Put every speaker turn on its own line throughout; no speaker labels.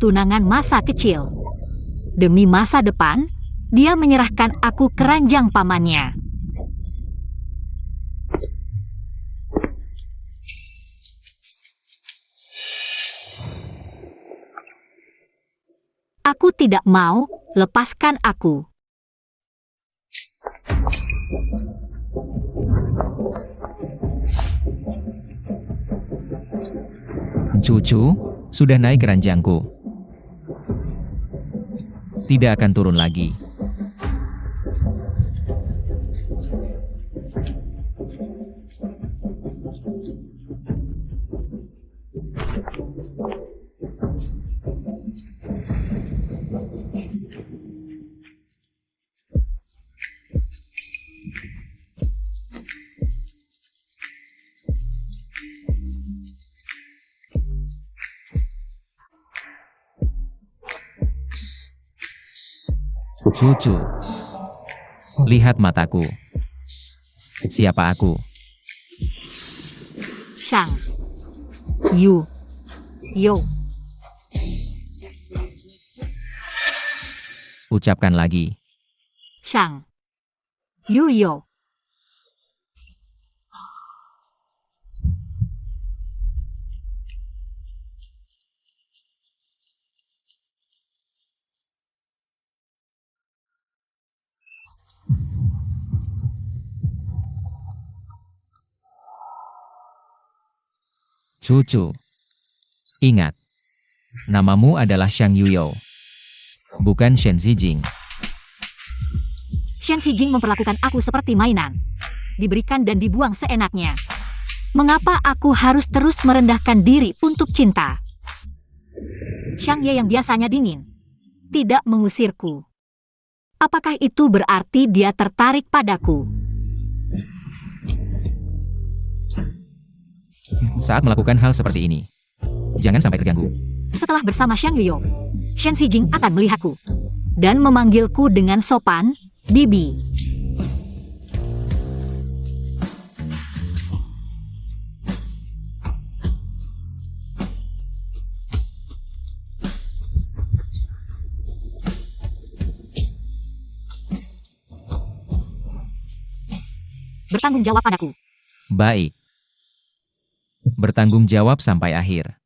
tunangan masa kecil. Demi masa depan, dia menyerahkan aku ke ranjang pamannya. Aku tidak mau, lepaskan aku.
Cucu, sudah naik ke ranjangku. Tidak akan turun lagi. Cucu, lihat mataku. Siapa aku?
Shang Yu Yo.
Ucapkan lagi.
Shang Yu Yo.
Cucu, ingat, namamu adalah Shang Yuyo, bukan Shen Zijing.
Shen Zijing memperlakukan aku seperti mainan. Diberikan dan dibuang seenaknya. Mengapa aku harus terus merendahkan diri untuk cinta? Shang Ye yang biasanya dingin, tidak mengusirku. Apakah itu berarti dia tertarik padaku?
Saat melakukan hal seperti ini, jangan sampai terganggu.
Setelah bersama Shang Yuyo, Shen Zijing akan melihatku dan memanggilku dengan sopan, Bibi. Bertanggung jawab padaku.
Baik. Bertanggung jawab sampai akhir.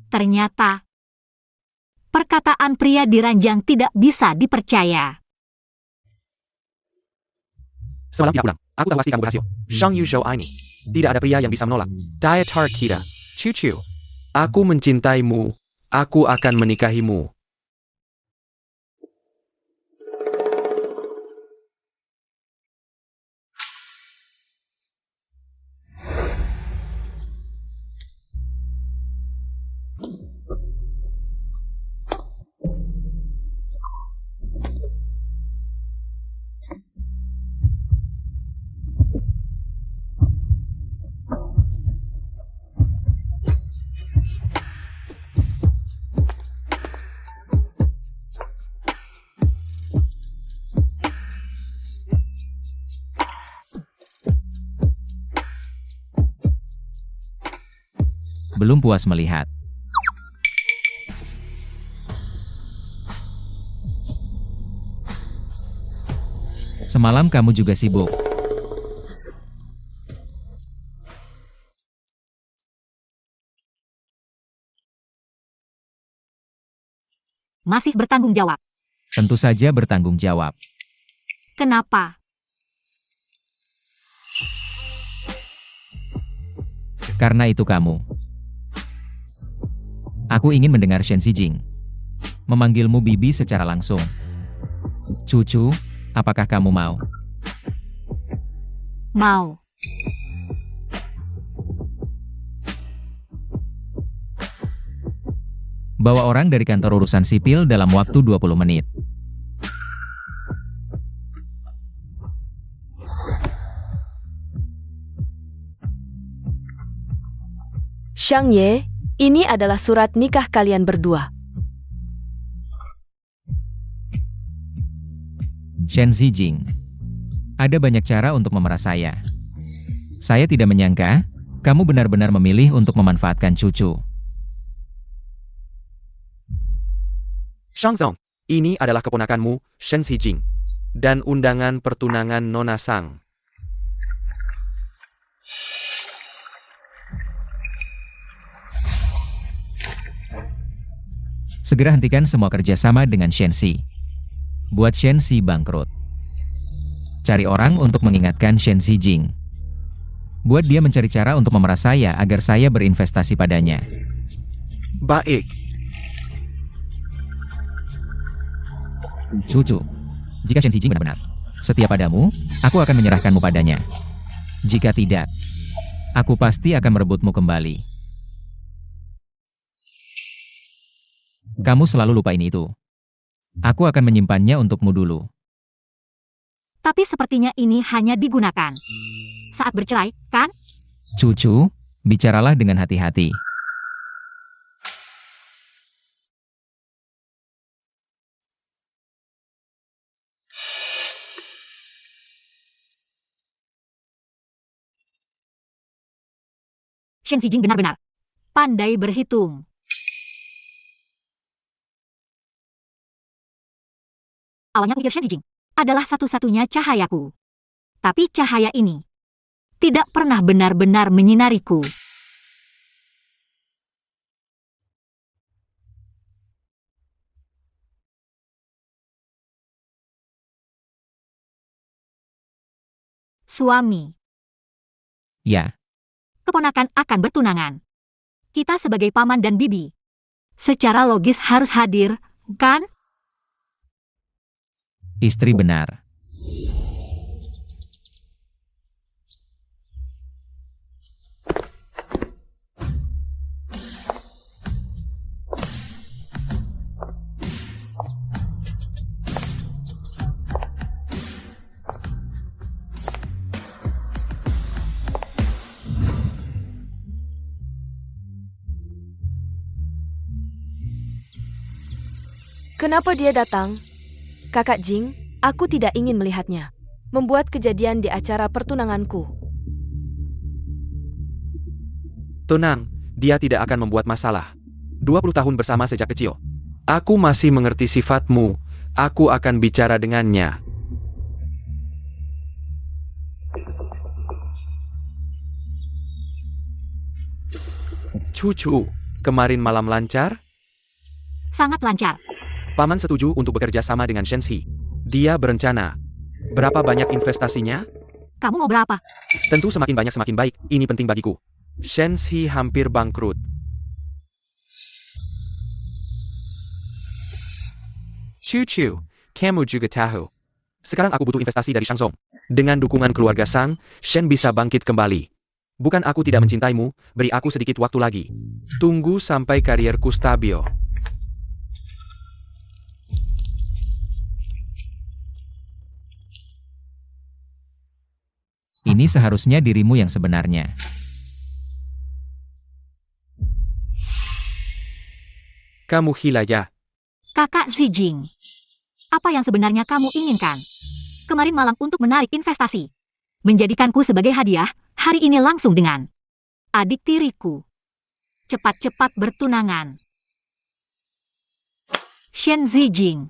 Ternyata, perkataan pria di ranjang tidak bisa dipercaya.
Semalam tidak pulang. Aku tahu pasti kamu berhasil. Shang Yu Shou Aini. Tidak ada pria yang bisa menolak. Daya tarik kita. Cucu. Aku mencintaimu. Aku akan menikahimu.
Belum puas melihat. Semalam kamu juga sibuk.
Masih bertanggung jawab.
Tentu saja bertanggung jawab.
Kenapa?
Karena itu kamu. Aku ingin mendengar Shen Zijing memanggilmu Bibi secara langsung. Cucu, apakah kamu mau?
Mau.
Bawa orang dari kantor urusan sipil dalam waktu 20 menit.
Shang Ye, ini adalah surat nikah kalian berdua.
Shen Zijing, Ada banyak cara untuk memeras saya. Saya tidak menyangka, kamu benar-benar memilih untuk memanfaatkan cucu.
Shang Zong, ini adalah keponakanmu, Shen Xijing. Dan undangan pertunangan Nona Sang.
Segera hentikan semua kerjasama dengan Shenxi. Buat Shenxi bangkrut. Cari orang untuk mengingatkan Shen Xijing. Buat dia mencari cara untuk memeras saya agar saya berinvestasi padanya.
Baik.
Cucu, jika Shen Xijing benar-benar setia padamu, aku akan menyerahkanmu padanya. Jika tidak, aku pasti akan merebutmu kembali. Kamu selalu lupain itu. Aku akan menyimpannya untukmu dulu.
Tapi sepertinya ini hanya digunakan saat bercerai, kan?
Cucu, bicaralah dengan hati-hati.
Shen Xijing benar-benar pandai berhitung. Awalnya kupikir Shen Xijing adalah satu-satunya cahayaku. Tapi cahaya ini tidak pernah benar-benar menyinariku. Suami,
Ya,
keponakan akan bertunangan. Kita sebagai paman dan bibi, secara logis harus hadir, kan?
istri benar.
Kenapa dia datang? Kakak Jing, aku tidak ingin melihatnya. Membuat kejadian di acara pertunanganku.
Tenang, dia tidak akan membuat masalah. 20 tahun bersama sejak kecil. Aku masih mengerti sifatmu. Aku akan bicara dengannya. Cucu, kemarin malam lancar?
Sangat lancar.
Paman setuju untuk bekerja sama dengan Shenxi. Dia berencana. Berapa banyak investasinya?
Kamu mau berapa?
Tentu semakin banyak semakin baik. Ini penting bagiku. Shenxi hampir bangkrut. Cucu, kamu juga tahu. Sekarang aku butuh investasi dari Shang Zong. Dengan dukungan keluarga Sang, Shen bisa bangkit kembali. Bukan aku tidak mencintaimu, beri aku sedikit waktu lagi. Tunggu sampai karierku stabil.
Ini seharusnya dirimu yang sebenarnya.
Kamu gila ya?
Kakak Xijing, apa yang sebenarnya kamu inginkan? Kemarin malam untuk menarik investasi. Menjadikanku sebagai hadiah, hari ini langsung dengan adik tiriku. Cepat-cepat bertunangan. Shen Xijing,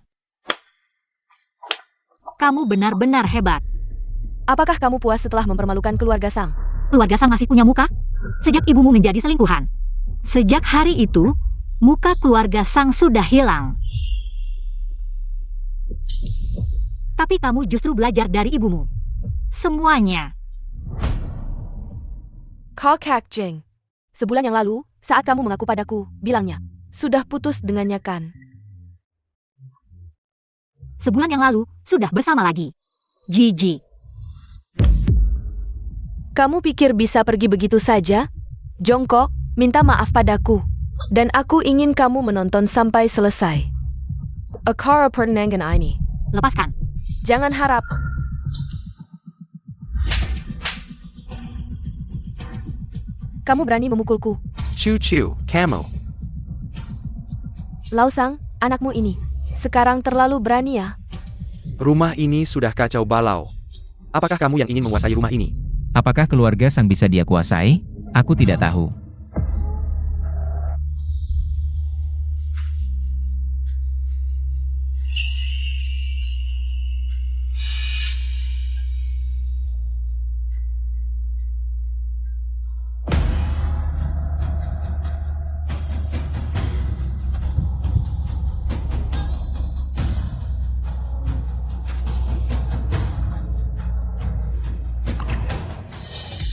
kamu benar-benar hebat.
Apakah kamu puas setelah mempermalukan keluarga Sang?
Keluarga Sang masih punya muka? Sejak ibumu menjadi selingkuhan. Sejak hari itu, muka keluarga Sang sudah hilang. Tapi kamu justru belajar dari ibumu. Semuanya.
Kakak Jing, sebulan yang lalu, saat kamu mengaku padaku, bilangnya, sudah putus dengannya kan?
Sebulan yang lalu, sudah bersama lagi. Jijik.
Kamu pikir bisa pergi begitu saja? Jongkok, minta maaf padaku. Dan aku ingin kamu menonton sampai selesai. Akara pertunangan ini.
Lepaskan.
Jangan harap. Kamu berani memukulku.
Cucu, kamu.
Laosang, anakmu ini. Sekarang terlalu berani ya.
Rumah ini sudah kacau balau. Apakah kamu yang ingin menguasai rumah ini?
Apakah keluarga Sang bisa dia kuasai? Aku tidak tahu.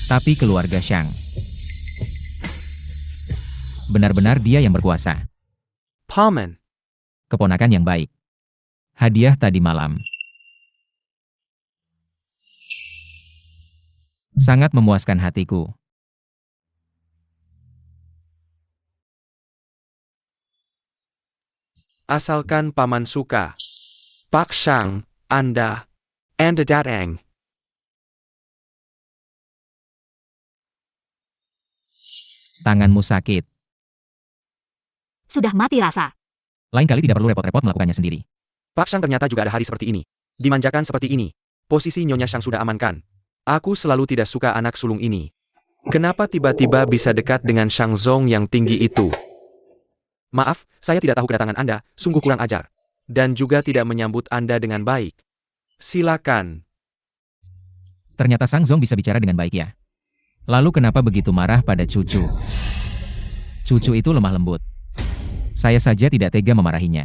Tapi keluarga Shang, benar-benar dia yang berkuasa.
Paman,
Keponakan yang baik. Hadiah tadi malam. Sangat memuaskan hatiku.
asalkan Paman suka. Pak Shang, Anda datang.
Tanganmu sakit.
Sudah mati rasa.
Lain kali tidak perlu repot-repot melakukannya sendiri.
Pak Shang ternyata juga ada hari seperti ini. Dimanjakan seperti ini. Posisi Nyonya Shang sudah amankan. Aku selalu tidak suka anak sulung ini. Kenapa tiba-tiba bisa dekat dengan Shang Zong yang tinggi itu? Maaf, saya tidak tahu kedatangan Anda, sungguh kurang ajar. Dan juga tidak menyambut Anda dengan baik. Silakan.
Ternyata Sang Zong bisa bicara dengan baik ya. Lalu kenapa begitu marah pada cucu? Cucu itu lemah lembut. Saya saja tidak tega memarahinya.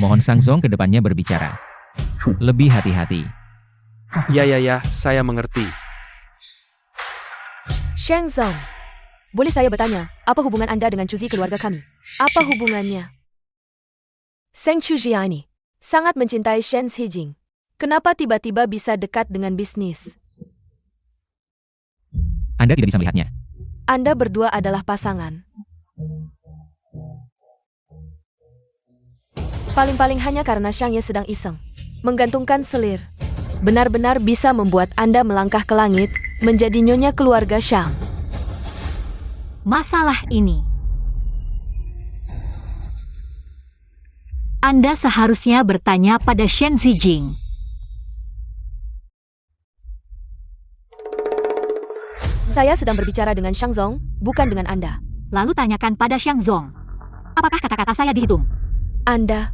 Mohon Sang Zong ke depannya berbicara. Lebih hati-hati.
Ya, saya mengerti.
Shang Zong, boleh saya bertanya, apa hubungan Anda dengan Cuzi keluarga kami? Apa hubungannya? Seng Chujia ini sangat mencintai Shen Xijing. Kenapa tiba-tiba bisa dekat dengan bisnis?
Anda tidak bisa melihatnya.
Anda berdua adalah pasangan. Paling-paling hanya karena Shang Ye sedang iseng menggantungkan selir. Benar-benar bisa membuat Anda melangkah ke langit, menjadi nyonya keluarga Shang.
Masalah ini. Anda seharusnya bertanya pada Shen Zijing.
Saya sedang berbicara dengan Shang Zong, bukan dengan Anda.
Lalu tanyakan pada Shang Zong. Apakah kata-kata saya dihitung?
Anda,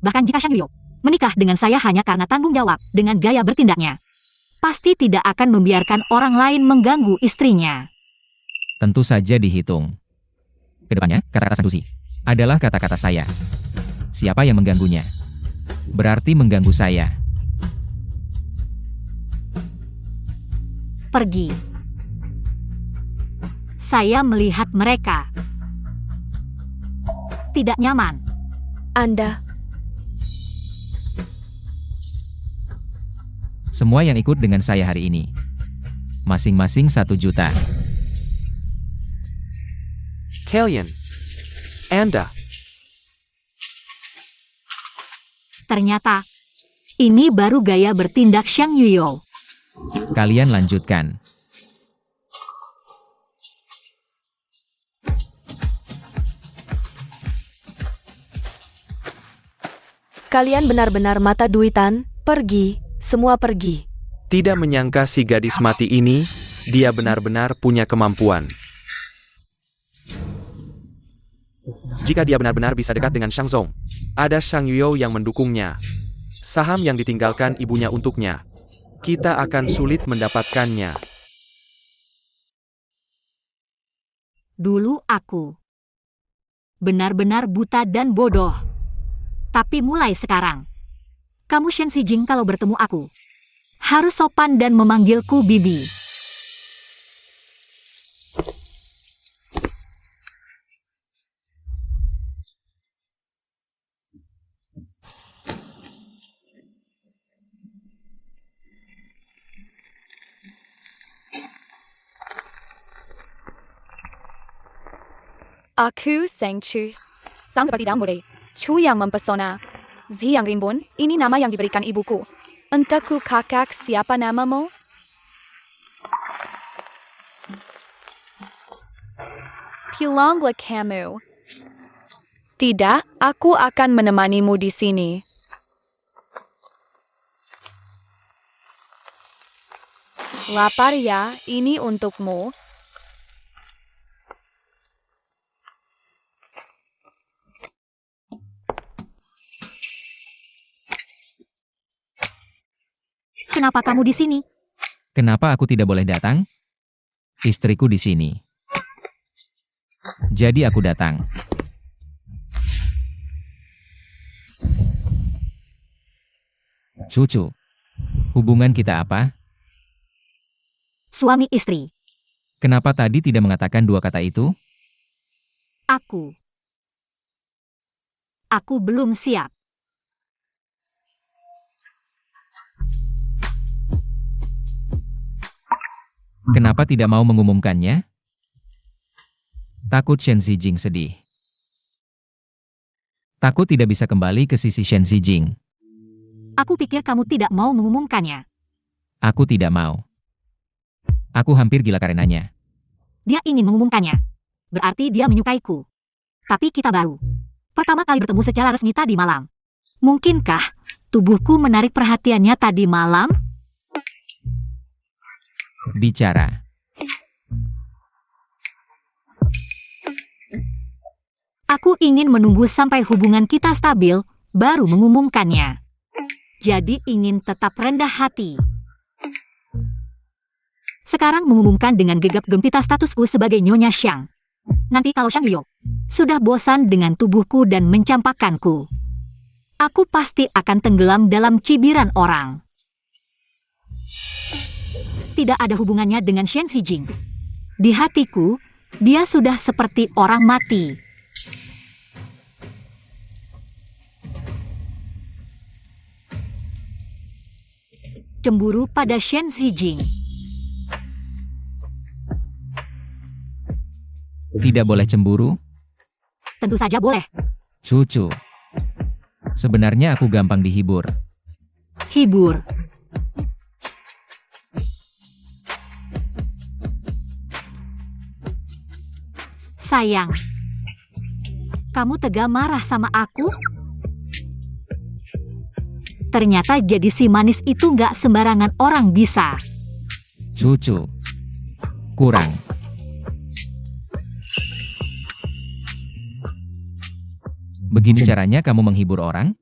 Bahkan jika Shang Yuyo menikah dengan saya hanya karena tanggung jawab dengan gaya bertindaknya, pasti tidak akan membiarkan orang lain mengganggu istrinya.
Tentu saja dihitung. Kedepannya, kata-kata Sang Cuzi adalah kata-kata saya. Siapa yang mengganggunya? Berarti mengganggu saya.
Pergi. Saya melihat mereka. Tidak nyaman.
Anda,
Semua yang ikut dengan saya hari ini. Masing-masing 1 juta.
Kalian. Anda.
Ternyata, ini baru gaya bertindak Shang Yuyo.
Kalian lanjutkan.
kalian benar-benar mata duitan, pergi, semua pergi.
Tidak menyangka si gadis mati ini, dia benar-benar punya kemampuan. Jika dia benar-benar bisa dekat dengan Shang Zong, ada Shang Yuyo yang mendukungnya. Saham yang ditinggalkan ibunya untuknya. Kita akan sulit mendapatkannya.
Dulu aku benar-benar buta dan bodoh. Tapi mulai sekarang, kamu Shen Zijing kalau bertemu aku, harus sopan dan memanggilku Bibi.
Aku Seng Chu. Sang seperti Damure. Chu yang mempesona. Zi yang rimbun, ini nama yang diberikan ibuku. Entahku kakak siapa namamu? Pilanglah kamu. Tidak, aku akan menemanimu di sini. Lapar ya, ini untukmu.
Kenapa kamu di sini?
Kenapa aku tidak boleh datang? Istriku di sini. Jadi aku datang. Cucu, hubungan kita apa?
Suami istri.
Kenapa tadi tidak mengatakan dua kata itu?
Aku. Aku belum siap.
Kenapa tidak mau mengumumkannya? Takut Shen Xijing sedih. Takut tidak bisa kembali ke sisi Shen Xijing.
Aku pikir kamu tidak mau mengumumkannya.
Aku tidak mau. Aku hampir gila karenanya.
Dia ingin mengumumkannya. Berarti dia menyukaiku. Tapi kita baru pertama kali bertemu secara resmi tadi malam. Mungkinkah tubuhku menarik perhatiannya tadi malam?
Bicara.
Aku ingin menunggu sampai hubungan kita stabil, baru mengumumkannya. Jadi ingin tetap rendah hati. Sekarang mengumumkan dengan gegap gempita statusku sebagai Nyonya Xiang. Nanti kalau Xiang Yu sudah bosan dengan tubuhku dan mencampakkanku, aku pasti akan tenggelam dalam cibiran orang. Tidak ada hubungannya dengan Shen Xijing. Di hatiku, dia sudah seperti orang mati. Cemburu pada Shen Xijing.
Tidak boleh cemburu?
Tentu saja boleh.
Cucu. Sebenarnya aku gampang dihibur.
Hibur. Sayang. Kamu tega marah sama aku? Ternyata jadi si manis itu nggak sembarangan orang bisa.
Cucu. Kurang. Begini caranya kamu menghibur orang?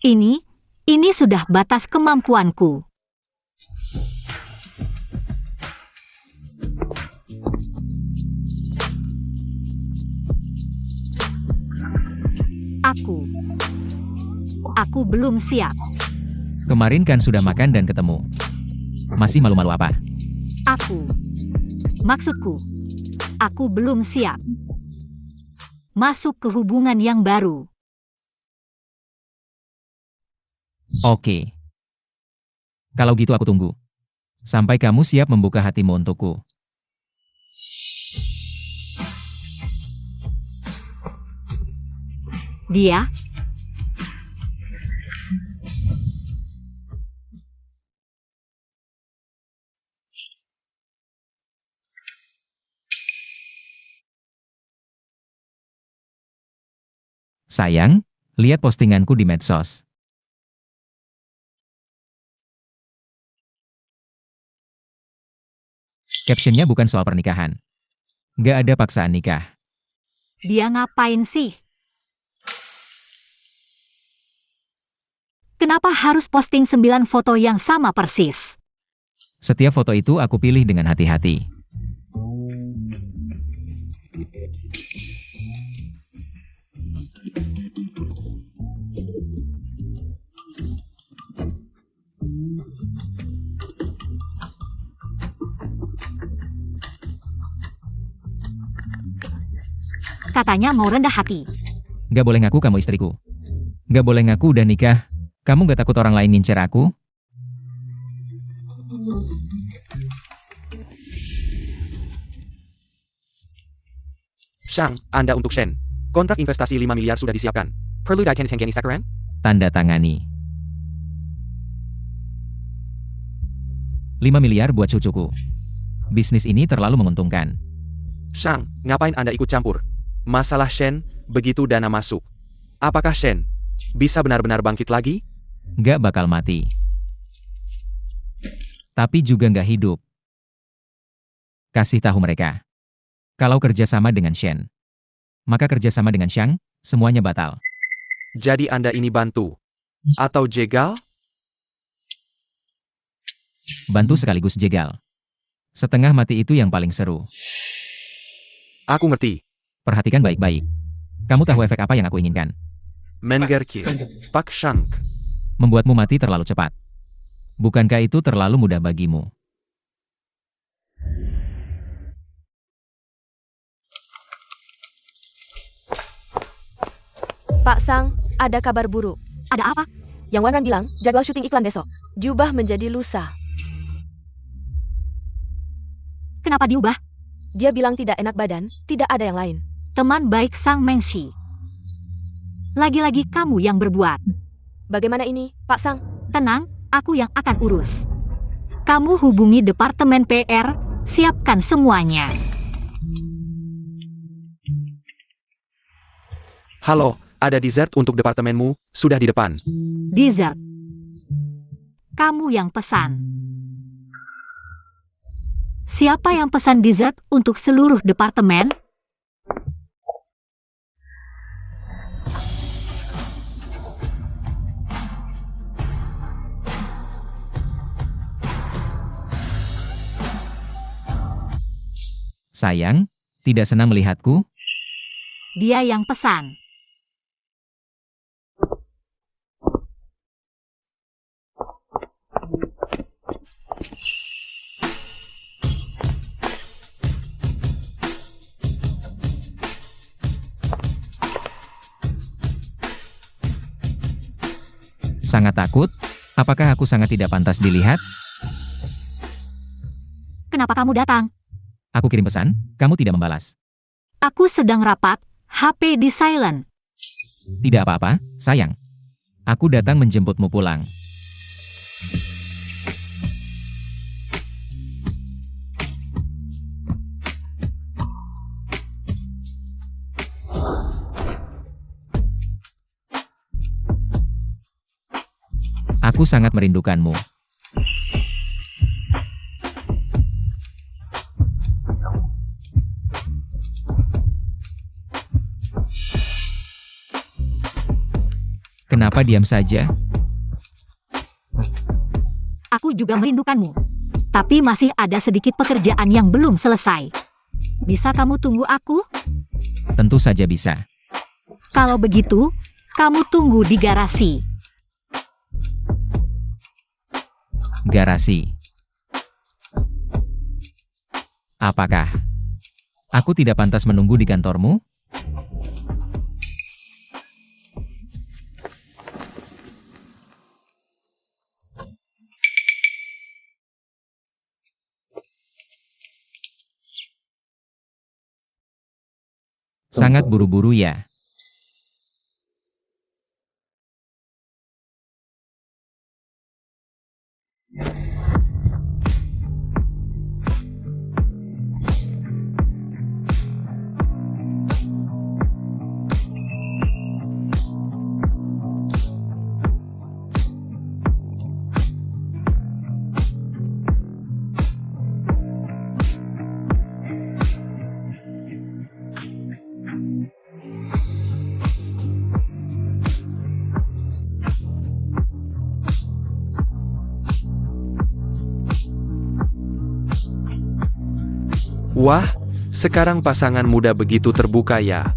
Ini sudah batas kemampuanku. Aku belum siap.
Kemarin kan sudah makan dan ketemu. Masih malu-malu apa?
Maksudku, aku belum siap masuk ke hubungan yang baru.
Oke. Kalau gitu aku tunggu. Sampai kamu siap membuka hatimu untukku.
Dia
Sayang, lihat postinganku di medsos. Captionnya bukan soal pernikahan. Gak ada paksaan nikah.
Dia ngapain sih? Kenapa harus posting 9 foto yang sama persis?
Setiap foto itu aku pilih dengan hati-hati.
Katanya mau rendah hati.
Gak boleh ngaku kamu istriku. Gak boleh ngaku udah nikah. Kamu gak takut orang lain ngincer aku?
Xiang, Anda untuk Shen. Kontrak investasi 5 miliar sudah disiapkan. Perlu ditangani sekarang?
Tanda tangani. 5 miliar buat cucuku. Bisnis ini terlalu menguntungkan.
Xiang, ngapain Anda ikut campur? Masalah Shen, begitu dana masuk. Apakah Shen bisa benar-benar bangkit lagi?
Gak bakal mati. tapi juga nggak hidup. Kasih tahu mereka. Kalau kerjasama dengan Shen, maka kerjasama dengan Xiang, semuanya batal.
Jadi Anda ini bantu? Atau jegal?
Bantu sekaligus jegal. Setengah mati itu yang paling seru.
Aku ngerti.
Perhatikan baik-baik. Kamu tahu efek apa yang aku inginkan?
Mengerti. Pak Shank.
Membuatmu mati terlalu cepat. Bukankah itu terlalu mudah bagimu?
Pak Sang, ada kabar buruk.
Ada apa?
Yang Wan Ran bilang, jadwal syuting iklan besok diubah menjadi lusa.
Kenapa diubah?
Dia bilang tidak enak badan, tidak ada yang lain.
Teman baik Sang Mengshi. Lagi-lagi kamu yang berbuat.
Bagaimana ini, Pak Sang?
Tenang, aku yang akan urus. Kamu hubungi Departemen PR, siapkan semuanya.
Halo, ada dessert untuk departemenmu, sudah di depan.
Dessert. Kamu yang pesan. Siapa yang pesan dessert untuk seluruh departemen?
Sayang, tidak senang melihatku?
Dia yang pesan.
Sangat takut? Apakah aku sangat tidak pantas dilihat?
Kenapa kamu datang?
Aku kirim pesan, kamu tidak membalas.
Aku sedang rapat, HP di silent.
Tidak apa-apa, sayang. Aku datang menjemputmu pulang. Aku sangat merindukanmu. Kenapa diam saja?
Aku juga merindukanmu. Tapi masih ada sedikit pekerjaan yang belum selesai. Bisa kamu tunggu aku?
Tentu saja bisa.
Kalau begitu, kamu tunggu di garasi.
Garasi. Apakah aku tidak pantas menunggu di kantormu? Sangat buru-buru ya.
Wah, sekarang pasangan muda begitu terbuka ya.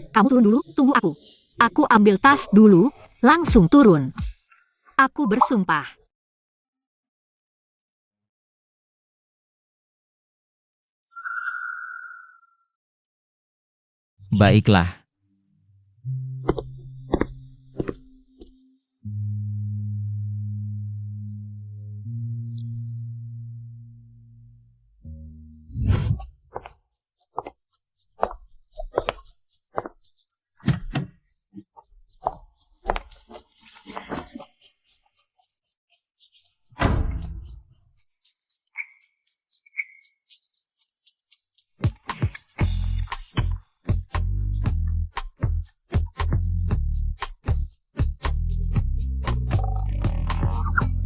Kamu turun dulu, tunggu aku. Aku ambil tas dulu, langsung turun. Aku bersumpah.
Baiklah.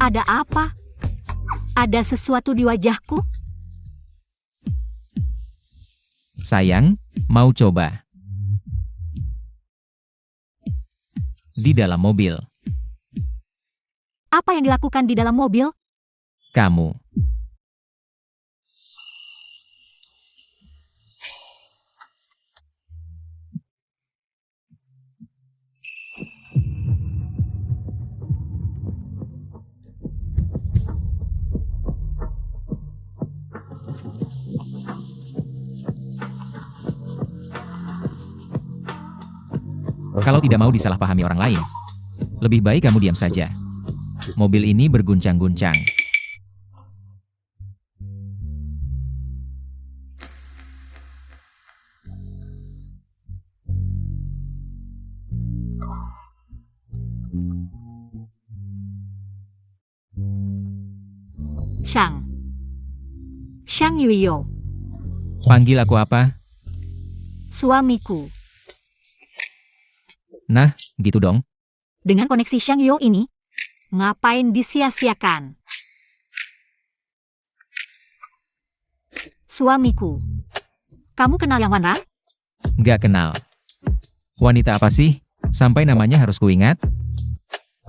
Ada apa? Ada sesuatu di wajahku?
Sayang, mau coba? Di dalam mobil.
Apa yang dilakukan di dalam mobil?
Kamu. Kalau tidak mau disalahpahami orang lain, lebih baik kamu diam saja. Mobil ini berguncang-guncang.
Xiang Yuyo,
Panggil aku apa?
suamiku.
Nah, gitu dong.
Dengan koneksi Xiang Yuyo ini, ngapain disia-siakan? Suamiku. Kamu kenal Yang Wanran?
Gak kenal. Wanita apa sih? Sampai namanya harus kuingat?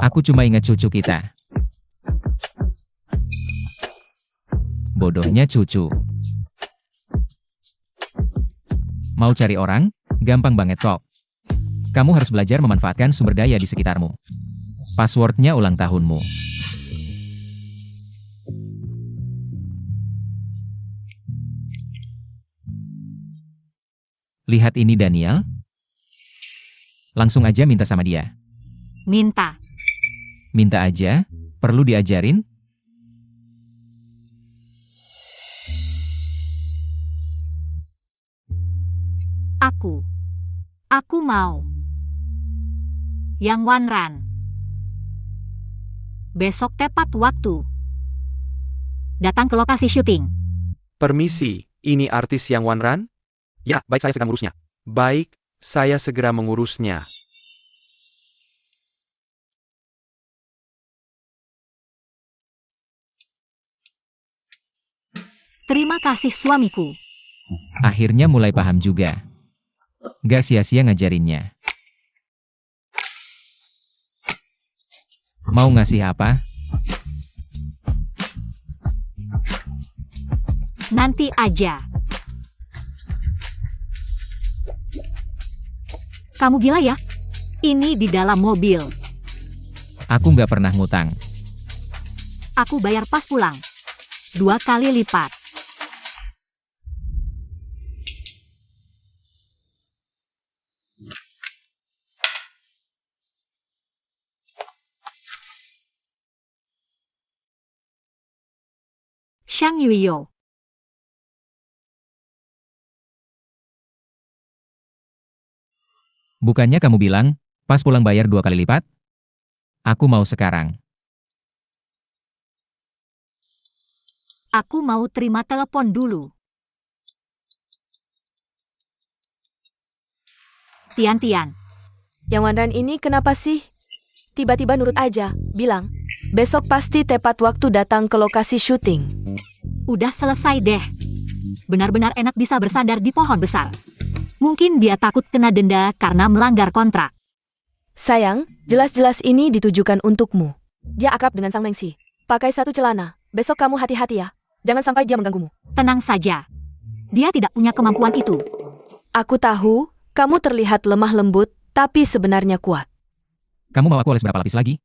Aku cuma ingat cucu kita. Bodohnya cucu. Mau cari orang? Gampang banget kok. Kamu harus belajar memanfaatkan sumber daya di sekitarmu. Passwordnya ulang tahunmu. Lihat ini Daniel. Langsung aja minta sama dia.
Minta.
Minta aja, perlu diajarin?
Aku mau. Yang Wanran. Besok tepat waktu. Datang ke lokasi syuting.
Permisi, ini artis Yang Wanran? Ya, baik, saya sedang mengurusnya. Baik, saya segera mengurusnya.
Terima kasih suamiku.
Akhirnya mulai paham juga. Gak sia-sia ngajarinnya. Mau ngasih apa?
Nanti aja. Kamu gila ya? Ini di dalam mobil.
Aku nggak pernah ngutang.
Aku bayar pas pulang. 2 kali lipat. Xiang Yuyo.
Bukannya kamu bilang, pas pulang bayar 2 kali lipat? Aku mau sekarang.
Aku mau terima telepon dulu. Tian.
Yang Wanran ini kenapa sih? Tiba-tiba nurut aja, bilang, besok pasti tepat waktu datang ke lokasi syuting.
Udah selesai deh. Benar-benar enak bisa bersandar di pohon besar. Mungkin dia takut kena denda karena melanggar kontrak.
Sayang, jelas-jelas ini ditujukan untukmu. Dia akrab dengan Sang Mengsi. Pakai satu celana. Besok kamu hati-hati ya. Jangan sampai dia mengganggumu.
Tenang saja. Dia tidak punya kemampuan itu.
Aku tahu, kamu terlihat lemah lembut, tapi sebenarnya kuat.
Kamu mau aku oles berapa lapis lagi?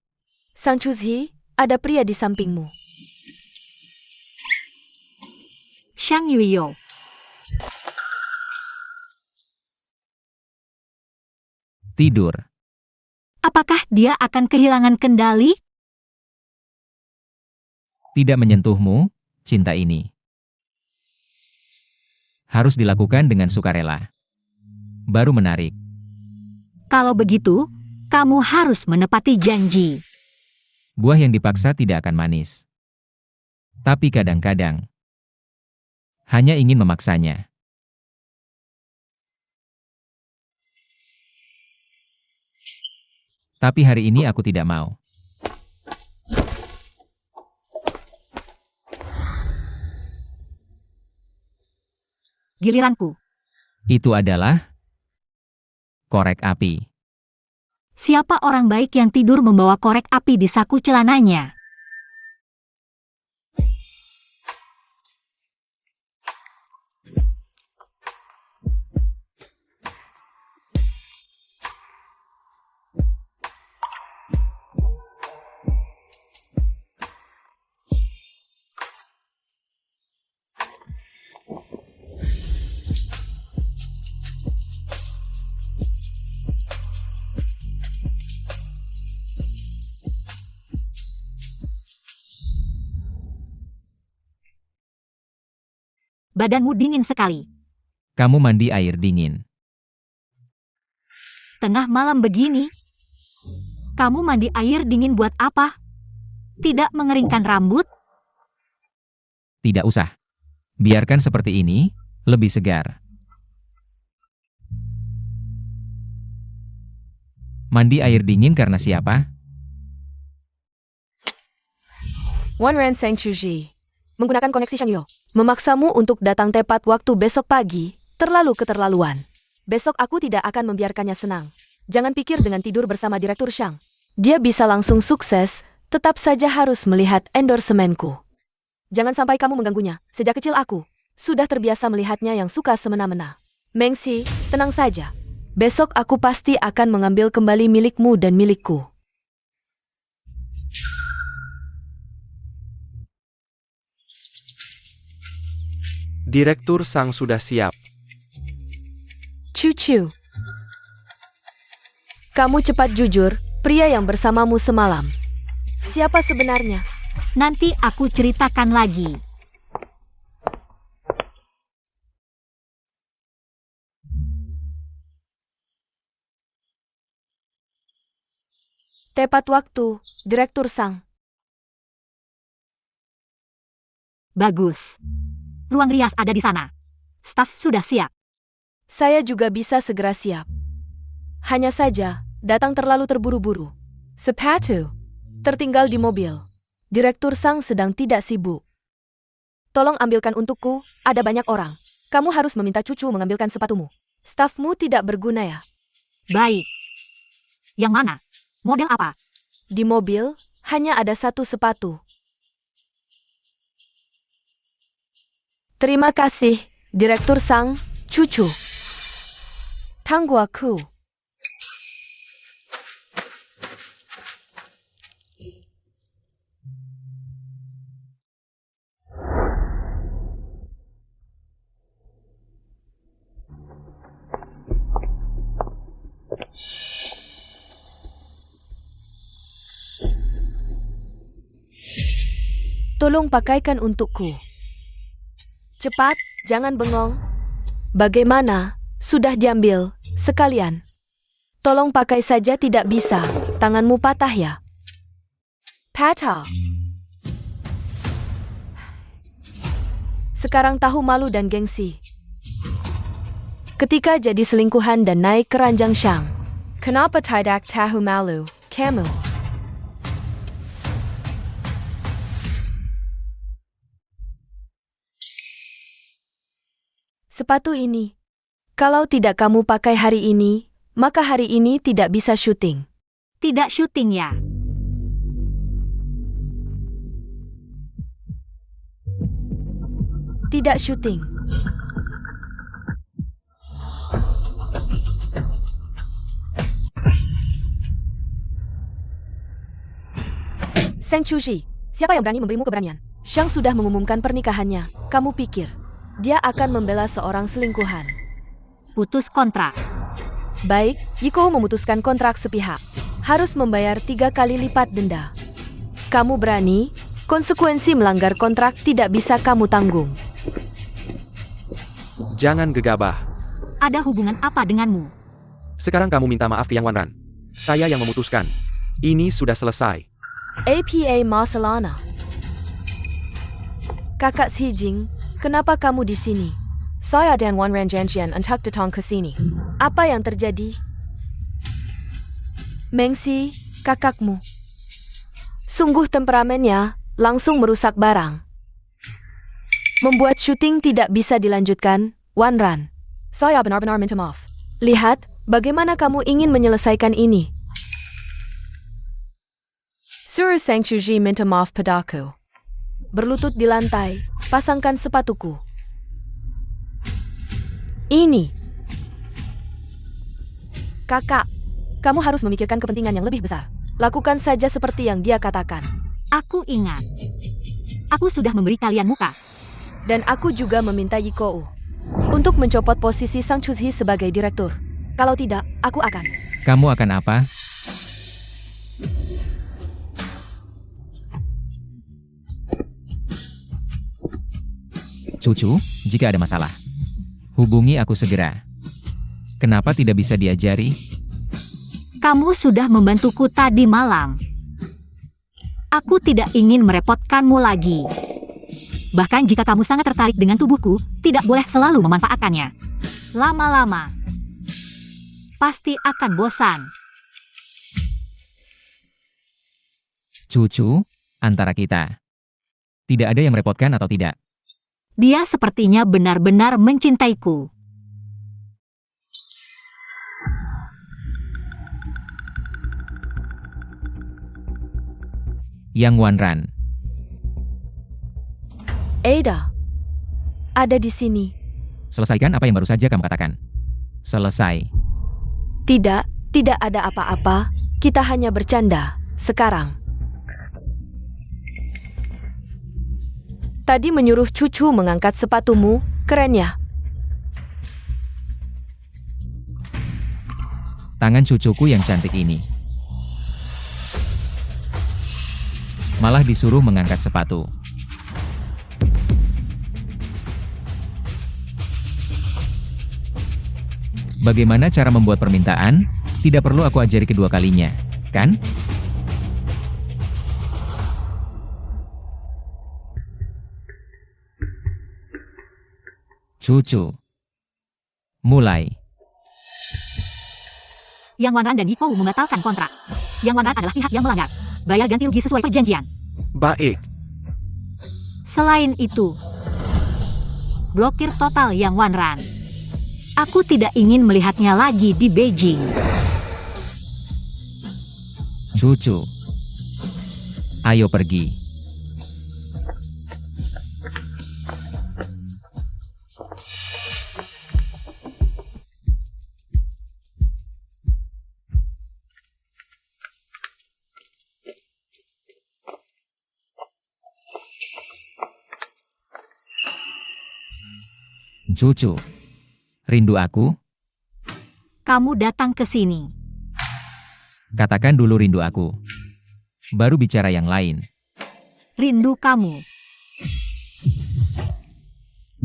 Sang Chuzhi, ada pria di sampingmu.
Xiang Yuyo.
Tidur.
Apakah dia akan kehilangan kendali?
Tidak menyentuhmu, cinta ini. Harus dilakukan dengan sukarela. Baru menarik.
Kalau begitu, kamu harus menepati janji.
Buah yang dipaksa tidak akan manis. Tapi kadang-kadang, hanya ingin memaksanya. Tapi hari ini aku tidak mau.
Giliranku.
Itu adalah korek api.
Siapa orang baik yang tidur membawa korek api di saku celananya? Badanmu dingin sekali.
Kamu mandi air dingin.
Tengah malam begini. Kamu mandi air dingin buat apa? Tidak mengeringkan rambut?
Tidak usah. Biarkan seperti ini, lebih segar. Mandi air dingin karena siapa?
Wanren Seng Chuji. Menggunakan koneksi Shangyo. Memaksamu untuk datang tepat waktu besok pagi, terlalu keterlaluan. Besok aku tidak akan membiarkannya senang. Jangan pikir dengan tidur bersama Direktur Shang. Dia bisa langsung sukses, tetap saja harus melihat endorsemenku. Jangan sampai kamu mengganggunya. Sejak kecil aku sudah terbiasa melihatnya yang suka semena-mena. Mengxi, tenang saja. Besok aku pasti akan mengambil kembali milikmu dan milikku.
Direktur Sang sudah siap.
Cucu. Kamu cepat jujur, pria yang bersamamu semalam. Siapa sebenarnya?
Nanti aku ceritakan lagi.
Tepat waktu, Direktur Sang.
Bagus. Ruang rias ada di sana. Staf sudah siap.
Saya juga bisa segera siap. Hanya saja, datang terlalu terburu-buru. Sepatu tertinggal di mobil. Direktur Sang sedang tidak sibuk. Tolong ambilkan untukku, ada banyak orang. Kamu harus meminta cucu mengambilkan sepatumu. Stafmu tidak berguna ya?
Baik. Yang mana? Model apa?
Di mobil, hanya ada satu sepatu. Terima kasih, Direktur Sang, cucu. Tangguh aku. Tolong pakaikan untukku. Cepat, jangan bengong. Bagaimana? Sudah diambil, sekalian. Tolong pakai saja tidak bisa, tanganmu patah ya. Patah. Sekarang tahu malu dan gengsi. Ketika jadi selingkuhan dan naik ke ranjang Shang. Kenapa tidak tahu malu, kamu? Sepatu ini. Kalau tidak kamu pakai hari ini, maka hari ini tidak bisa syuting.
Tidak syuting ya?
Tidak syuting. Seng Chuji, siapa yang berani memberimu keberanian? Shang sudah mengumumkan pernikahannya. Kamu pikir dia akan membela seorang selingkuhan?
Putus kontrak.
Baik, Yiko memutuskan kontrak sepihak. Harus membayar 3 kali lipat denda. Kamu berani? Konsekuensi melanggar kontrak tidak bisa kamu tanggung.
Jangan gegabah.
Ada hubungan apa denganmu?
Sekarang kamu minta maaf ke Yang Wanran. Saya yang memutuskan. Ini sudah selesai.
APA Masalana. Kakak Xijing, kenapa kamu di sini? Saya dan Wanran Janjian untuk datang ke sini. Apa yang terjadi? Mengxi, kakakmu. Sungguh temperamennya, langsung merusak barang. Membuat syuting tidak bisa dilanjutkan, Wan Ran, saya benar-benar minta maaf. Lihat, bagaimana kamu ingin menyelesaikan ini. Suruh Sang Chuji minta maaf padaku. Berlutut di lantai, pasangkan sepatuku. Ini. Kakak, kamu harus memikirkan kepentingan yang lebih besar. Lakukan saja seperti yang dia katakan.
Aku ingat. Aku sudah memberi kalian muka.
Dan aku juga meminta Yikou untuk mencopot posisi Sang Chuji sebagai direktur. Kalau tidak, aku akan.
Kamu akan apa? Cucu, jika ada masalah, hubungi aku segera. Kenapa tidak bisa diajari?
Kamu sudah membantuku tadi malam. Aku tidak ingin merepotkanmu lagi. Bahkan jika kamu sangat tertarik dengan tubuhku, tidak boleh selalu memanfaatkannya. Lama-lama, pasti akan bosan.
Cucu, antara kita. Tidak ada yang merepotkan atau tidak?
Dia sepertinya benar-benar mencintaiku.
Yang Wan Ran.
Ada. Ada di sini.
Selesaikan apa yang baru saja kamu katakan. Selesai.
Tidak ada apa-apa. Kita hanya bercanda. Sekarang. Tadi menyuruh cucu mengangkat sepatumu, keren ya?
Tangan cucuku yang cantik ini. Malah disuruh mengangkat sepatu. Bagaimana cara membuat permintaan? Tidak perlu aku ajari kedua kalinya, kan? Cucu. Mulai.
Yang Wan Ran dan Yikou membatalkan kontrak. Yang Wan Ran adalah pihak yang melanggar. Bayar ganti rugi sesuai perjanjian.
Baik.
Selain itu, blokir total Yang Wan Ran. Aku tidak ingin melihatnya lagi di Beijing.
Cucu. Ayo pergi. Cucu. Rindu aku?
Kamu datang ke sini.
Katakan dulu rindu aku. Baru bicara yang lain.
Rindu kamu.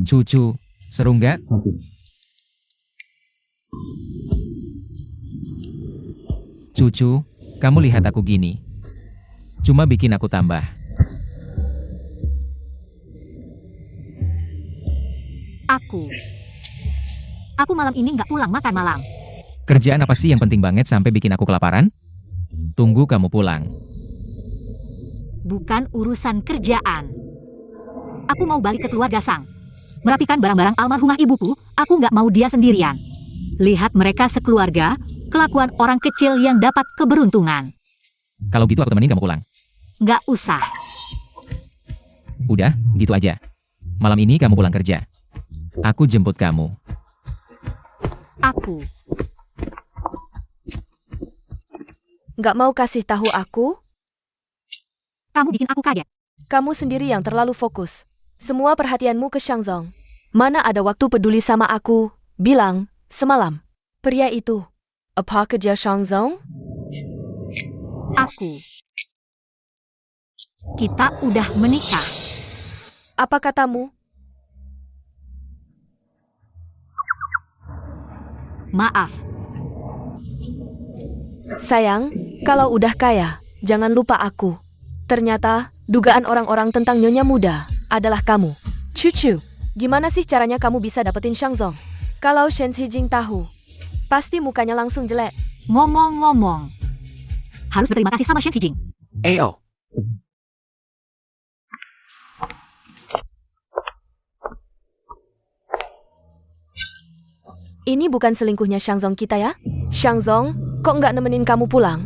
Cucu, seru nggak? Cucu, kamu lihat aku gini. Cuma bikin aku tambah.
Aku malam ini nggak pulang makan malam.
Kerjaan apa sih yang penting banget sampai bikin aku kelaparan? Tunggu kamu pulang.
Bukan urusan kerjaan. Aku mau balik ke keluarga Sang. Merapikan barang-barang almarhumah ibuku, aku nggak mau dia sendirian. Lihat mereka sekeluarga, kelakuan orang kecil yang dapat keberuntungan.
Kalau gitu aku temenin kamu pulang.
Nggak usah.
Udah, gitu aja. Malam ini kamu pulang kerja. Aku jemput kamu.
Aku.
Nggak mau kasih tahu aku?
Kamu bikin aku kaget.
Kamu sendiri yang terlalu fokus. Semua perhatianmu ke Shangzong. Mana ada waktu peduli sama aku? Bilang, semalam. Pria itu. Apa kerja Shangzong?
Aku. Kita udah menikah.
Apa katamu?
Maaf.
Sayang, kalau udah kaya, jangan lupa aku. Ternyata, dugaan orang-orang tentang Nyonya Muda adalah kamu. Cucu, gimana sih caranya kamu bisa dapetin Shangzong? Kalau Shen Xijing tahu, pasti mukanya langsung jelek.
Ngomong-ngomong. Harus berterima kasih sama Shen Xijing.
Ayo.
Ini bukan selingkuhnya Shangzong kita ya? Shangzong, kok nggak nemenin kamu pulang?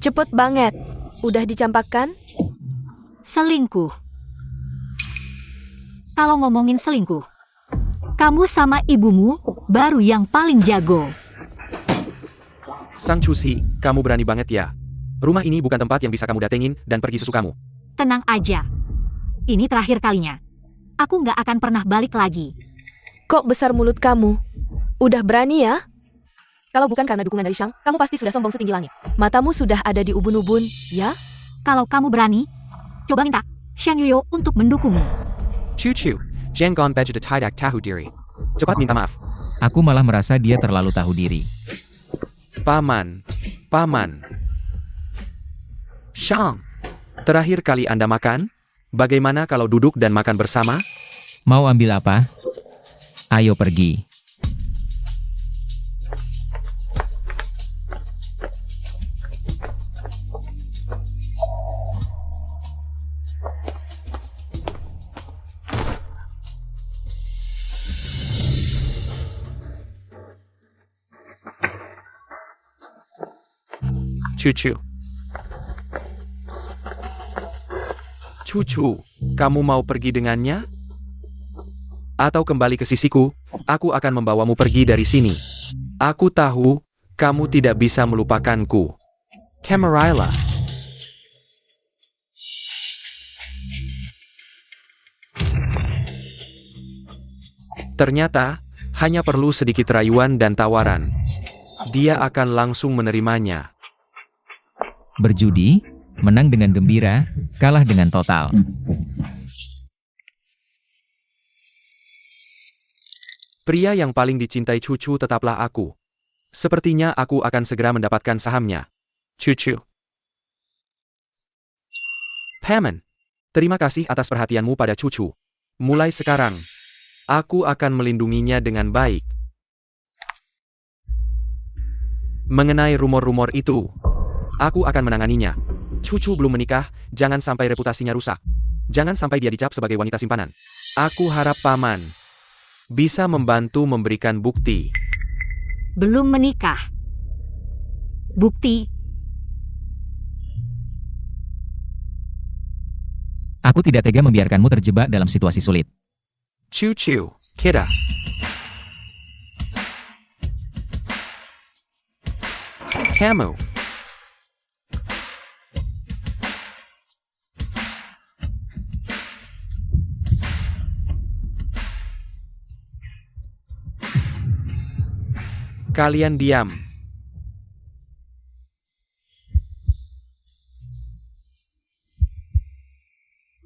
Cepet banget. Udah dicampakkan?
Selingkuh. Kalau ngomongin selingkuh, kamu sama ibumu baru yang paling jago.
Sang Chuzi, kamu berani banget ya. Rumah ini bukan tempat yang bisa kamu datengin dan pergi sesukamu.
Tenang aja. Ini terakhir kalinya. Aku nggak akan pernah balik lagi.
Kok besar mulut kamu? Udah berani ya? Kalau bukan karena dukungan dari Shang, kamu pasti sudah sombong setinggi langit. Matamu sudah ada di ubun-ubun, ya?
Kalau kamu berani, coba minta Xiang Yuyo untuk mendukungmu.
Chu, jangan baju de tidak tahu diri. Cepat minta maaf.
Aku malah merasa dia terlalu tahu diri.
Paman. Shang, terakhir kali Anda makan? Bagaimana kalau duduk dan makan bersama?
Mau ambil apa? Ayo pergi.
Cucu, kamu mau pergi dengannya? Atau kembali ke sisiku, aku akan membawamu pergi dari sini. Aku tahu, kamu tidak bisa melupakanku. Camarilla. Ternyata, hanya perlu sedikit rayuan dan tawaran. Dia akan langsung menerimanya.
Berjudi, menang dengan gembira, kalah dengan total.
Pria yang paling dicintai Cucu tetaplah aku. Sepertinya aku akan segera mendapatkan sahamnya. Cucu. Paman, terima kasih atas perhatianmu pada Cucu. Mulai sekarang, aku akan melindunginya dengan baik. Mengenai rumor-rumor itu, aku akan menanganinya. Cucu belum menikah, jangan sampai reputasinya rusak. Jangan sampai dia dicap sebagai wanita simpanan. Aku harap Paman bisa membantu memberikan bukti.
Belum menikah. Bukti.
Aku tidak tega membiarkanmu terjebak dalam situasi sulit.
Cucu, kita. Kamu. Kalian diam.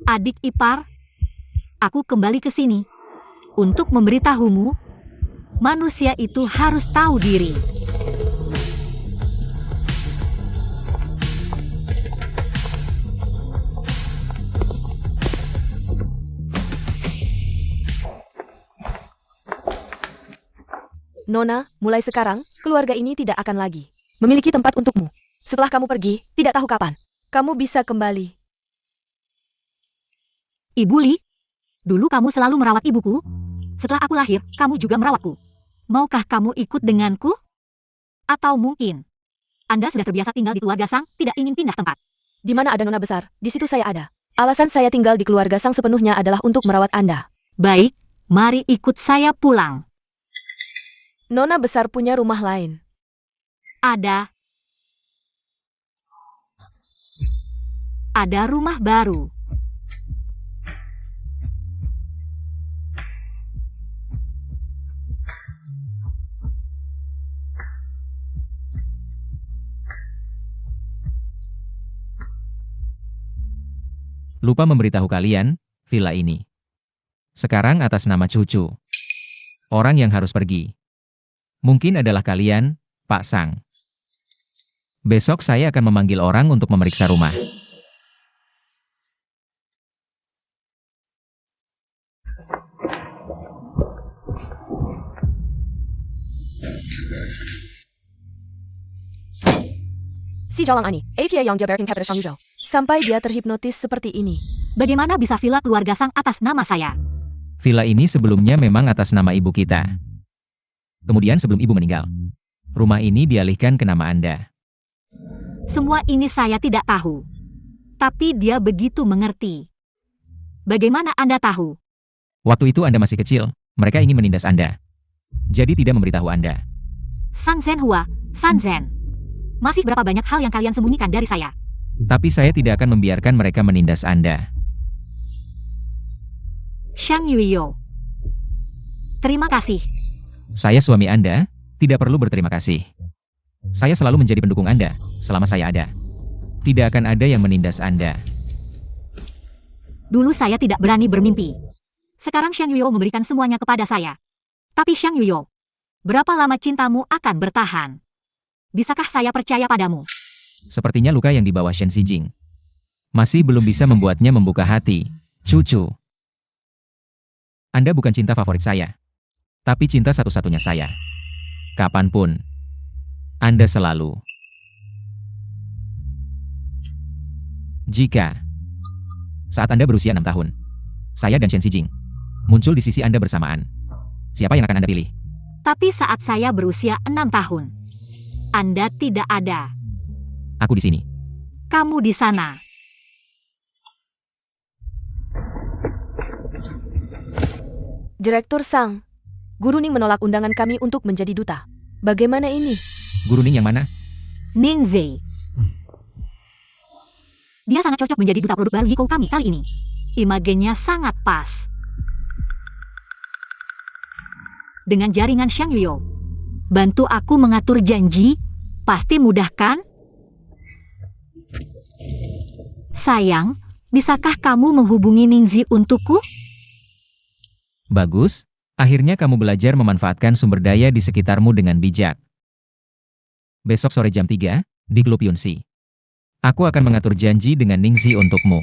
Adik ipar, aku kembali ke sini untuk memberitahumu, manusia itu harus tahu diri.
Nona, mulai sekarang, keluarga ini tidak akan lagi memiliki tempat untukmu. Setelah kamu pergi, tidak tahu kapan, kamu bisa kembali.
Ibu Li, dulu kamu selalu merawat ibuku. Setelah aku lahir, kamu juga merawatku. Maukah kamu ikut denganku? Atau mungkin Anda sudah terbiasa tinggal di keluarga Sang, tidak ingin pindah tempat?
Di mana ada nona besar, di situ saya ada. Alasan saya tinggal di keluarga Sang sepenuhnya adalah untuk merawat Anda.
Baik, mari ikut saya pulang.
Nona besar punya rumah lain.
Ada rumah baru.
Lupa memberitahu kalian, villa ini sekarang atas nama Cucu. Orang yang harus pergi mungkin adalah kalian, Pak Sang. Besok saya akan memanggil orang untuk memeriksa rumah.
Si Jalang Ani, aka yang dia kepada Shang Yuzhou. Sampai dia terhipnotis seperti ini.
Bagaimana bisa villa keluarga Sang atas nama saya?
Villa ini sebelumnya memang atas nama ibu kita. Kemudian sebelum ibu meninggal, rumah ini dialihkan ke nama Anda.
Semua ini saya tidak tahu. Tapi dia begitu mengerti. Bagaimana Anda tahu?
Waktu itu Anda masih kecil, mereka ingin menindas Anda. Jadi tidak memberitahu Anda.
Sang Zhenhua, San Zhen. Masih berapa banyak hal yang kalian sembunyikan dari saya?
Tapi saya tidak akan membiarkan mereka menindas Anda.
Xiang Yuyo. Terima kasih.
Saya suami Anda, tidak perlu berterima kasih. Saya selalu menjadi pendukung Anda, selama saya ada. Tidak akan ada yang menindas Anda.
Dulu saya tidak berani bermimpi. Sekarang Xiang Yuyo memberikan semuanya kepada saya. Tapi Xiang Yuyo, berapa lama cintamu akan bertahan? Bisakah saya percaya padamu?
Sepertinya luka yang di bawah Shen Xijing masih belum bisa membuatnya membuka hati. Cucu. Anda bukan cinta favorit saya. Tapi cinta satu-satunya saya. Kapanpun. Anda selalu. Jika saat Anda berusia 6 tahun, saya dan Shen Xijing muncul di sisi Anda bersamaan, siapa yang akan Anda pilih?
Tapi saat saya berusia 6 tahun, Anda tidak ada.
Aku di sini.
Kamu di sana.
Direktur Sang, Guru Ning menolak undangan kami untuk menjadi duta. Bagaimana ini?
Guru Ning yang mana?
Ning Zhe. Dia sangat cocok menjadi duta produk baru Yiko kami kali ini. Imagenya sangat pas. Dengan jaringan Xiang Yuyo, bantu aku mengatur janji, pasti mudah kan? Sayang, bisakah kamu menghubungi Ningzi untukku?
Bagus, akhirnya kamu belajar memanfaatkan sumber daya di sekitarmu dengan bijak. Besok sore jam 3, di Klub Yunxi. Aku akan mengatur janji dengan Ningzi untukmu.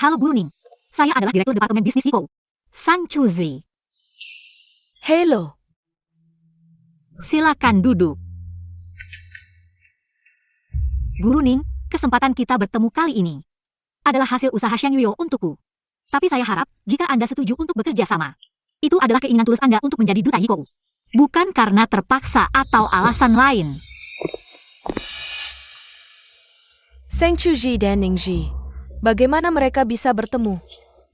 Halo Guru Ning, saya adalah Direktur Departemen Bisnis Yiko, Sang Chuzi.
Hello.
Silakan duduk. Guru Ning, kesempatan kita bertemu kali ini adalah hasil usaha Xiang Yuyo untukku. Tapi saya harap, jika Anda setuju untuk bekerja sama, itu adalah keinginan tulus Anda untuk menjadi duta Yiko. Bukan karena terpaksa atau alasan lain.
Seng Chuji dan Ningji. Bagaimana mereka bisa bertemu?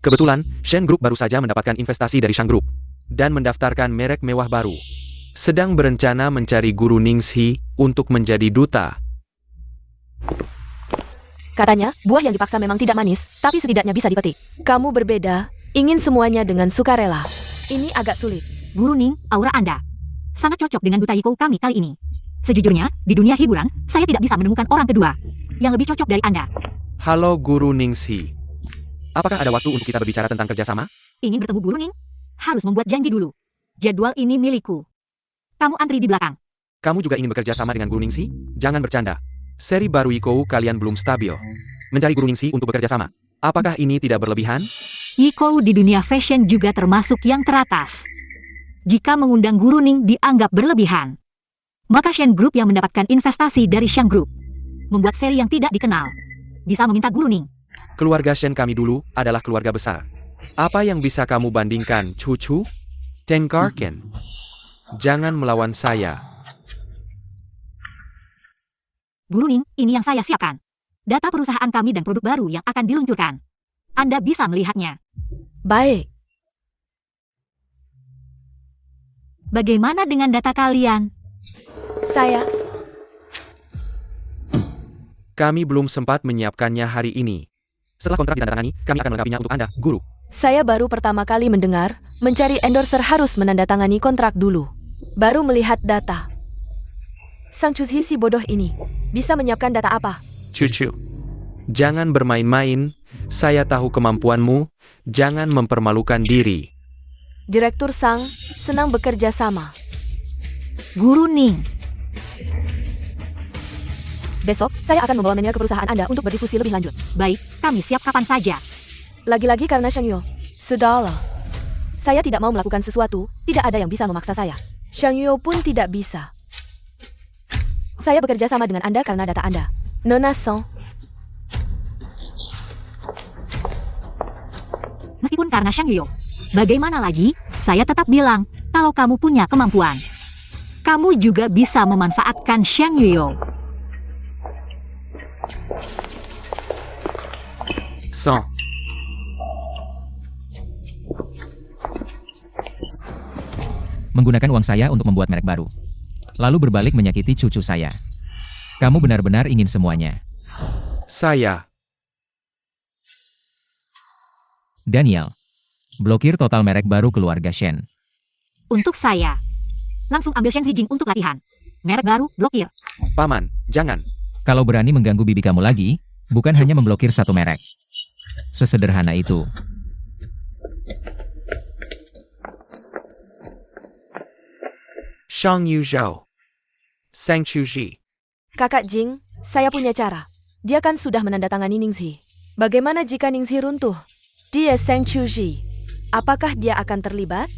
Kebetulan, Shen Group baru saja mendapatkan investasi dari Shang Group dan mendaftarkan merek mewah baru. Sedang berencana mencari Guru Ningxi untuk menjadi duta.
Katanya, buah yang dipaksa memang tidak manis, tapi setidaknya bisa dipetik. Kamu berbeda, ingin semuanya dengan sukarela. Ini agak sulit.
Guru Ning, aura Anda sangat cocok dengan duta Yiko kami kali ini. Sejujurnya, di dunia hiburan, saya tidak bisa menemukan orang kedua yang lebih cocok dari Anda.
Halo Guru Ningxi. Apakah ada waktu untuk kita berbicara tentang kerjasama?
Ingin bertemu Guru Ning? Harus membuat janji dulu. Jadwal ini milikku. Kamu antri di belakang.
Kamu juga ingin bekerja sama dengan Guru Ningxi? Jangan bercanda. Seri baru Yiko kalian belum stabil. Mencari Guru Ningxi untuk bekerja sama. Apakah ini tidak berlebihan?
Yiko di dunia fashion juga termasuk yang teratas. Jika mengundang Guru Ning dianggap berlebihan, maka Shen Group yang mendapatkan investasi dari Shang Group membuat seri yang tidak dikenal bisa meminta Guru Ning.
Keluarga Shen kami dulu adalah keluarga besar. Apa yang bisa kamu bandingkan, cucu? Tengkarken. Jangan melawan saya.
Guru Ning, ini yang saya siapkan. Data perusahaan kami dan produk baru yang akan diluncurkan. Anda bisa melihatnya.
Baik.
Bagaimana dengan data kalian?
Saya,
Kami belum sempat menyiapkannya hari ini. Setelah kontrak ditandatangani, kami akan melengkapinya untuk Anda, Guru.
saya baru pertama kali mendengar, mencari endorser harus menandatangani kontrak dulu. Baru melihat data. Sang Chuzi si bodoh ini, bisa menyiapkan data apa?
Cucu. Jangan bermain-main, saya tahu kemampuanmu, jangan mempermalukan diri.
Direktur Sang, senang bekerja sama.
Guru Ning,
Besok, saya akan membawa manajer ke perusahaan Anda untuk berdiskusi lebih lanjut.
baik, kami siap kapan saja.
Lagi-lagi karena Shang Yuo. Sudahlah. Saya tidak mau melakukan sesuatu, tidak ada yang bisa memaksa saya. Shang Yuo pun tidak bisa. Saya bekerja sama dengan Anda karena data Anda. Nona Song,
Meskipun karena Xiang Yuyo. Bagaimana lagi, saya tetap bilang, kalau kamu punya kemampuan, kamu juga bisa memanfaatkan Xiang Yuyo.
Song.
Menggunakan uang saya untuk membuat merek baru. Lalu berbalik menyakiti cucu saya. Kamu benar-benar ingin semuanya.
Saya.
Daniel. Blokir total merek baru keluarga Shen.
Untuk saya, langsung ambil Shen Zijing untuk latihan. Merek baru, blokir.
Paman, jangan.
Kalau berani mengganggu bibi kamu lagi, bukan hanya memblokir satu merek. Sesederhana itu.
Shang Yu Zhao. Sang Chu Ji.
Kakak Jing, saya punya cara. Dia kan sudah menandatangani Ningxi. Bagaimana jika Ningxi runtuh? Dia Sang Chu Ji. Apakah dia akan terlibat?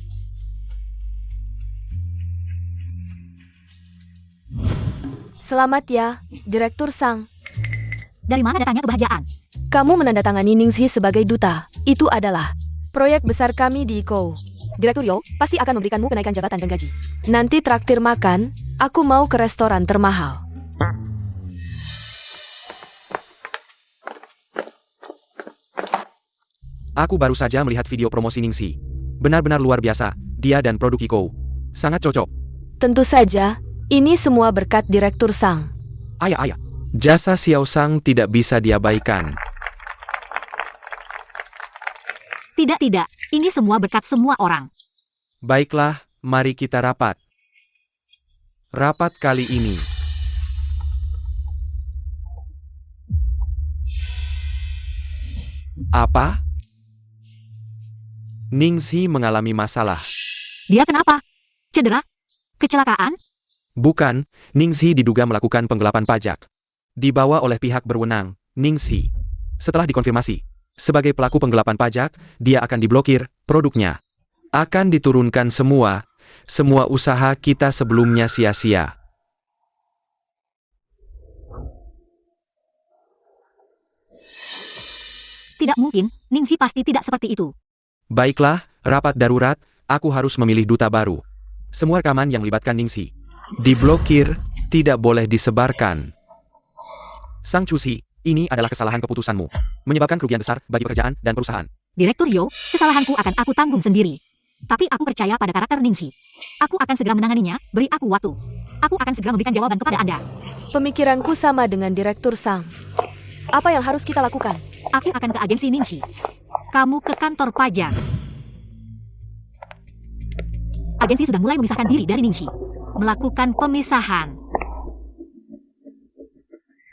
Selamat ya, Direktur Sang.
Dari mana datangnya kebahagiaan?
Kamu menandatangani Ningxi sebagai duta. Itu adalah proyek besar kami di Ikou. Direktur Yo pasti akan memberikanmu kenaikan jabatan dan gaji. Nanti traktir makan, aku mau ke restoran termahal.
Aku baru saja melihat video promosi Ningxi. Benar-benar luar biasa, dia dan produk Ikou. Sangat cocok.
Tentu saja, ini semua berkat Direktur Sang.
Ayah. Jasa Xiao Sang tidak bisa diabaikan.
Tidak, ini semua berkat semua orang.
Baiklah, mari kita rapat. Rapat kali ini. Apa? Ningxi mengalami masalah.
Dia kenapa? Cedera? Kecelakaan?
Bukan, Ningxi diduga melakukan penggelapan pajak. Dibawa oleh pihak berwenang, Ningxi. Setelah dikonfirmasi, sebagai pelaku penggelapan pajak, dia akan diblokir, produknya akan diturunkan semua usaha kita sebelumnya sia-sia.
Tidak mungkin, Ningxi pasti tidak seperti itu.
Baiklah, rapat darurat, aku harus memilih duta baru. Semua rekaman yang melibatkan Ningxi diblokir, tidak boleh disebarkan. Sang Cusi, ini adalah kesalahan keputusanmu. Menyebabkan kerugian besar bagi pekerjaan dan perusahaan.
Direktur Yo, kesalahanku akan aku tanggung sendiri. Tapi aku percaya pada karakter Ningxi. Aku akan segera menanganinya, beri aku waktu. Aku akan segera memberikan jawaban kepada Anda.
Pemikiranku sama dengan Direktur Sang. Apa yang harus kita lakukan?
Aku akan ke agensi Ningxi. Kamu ke kantor pajak. Agensi sudah mulai memisahkan diri dari Ningxi. Melakukan pemisahan.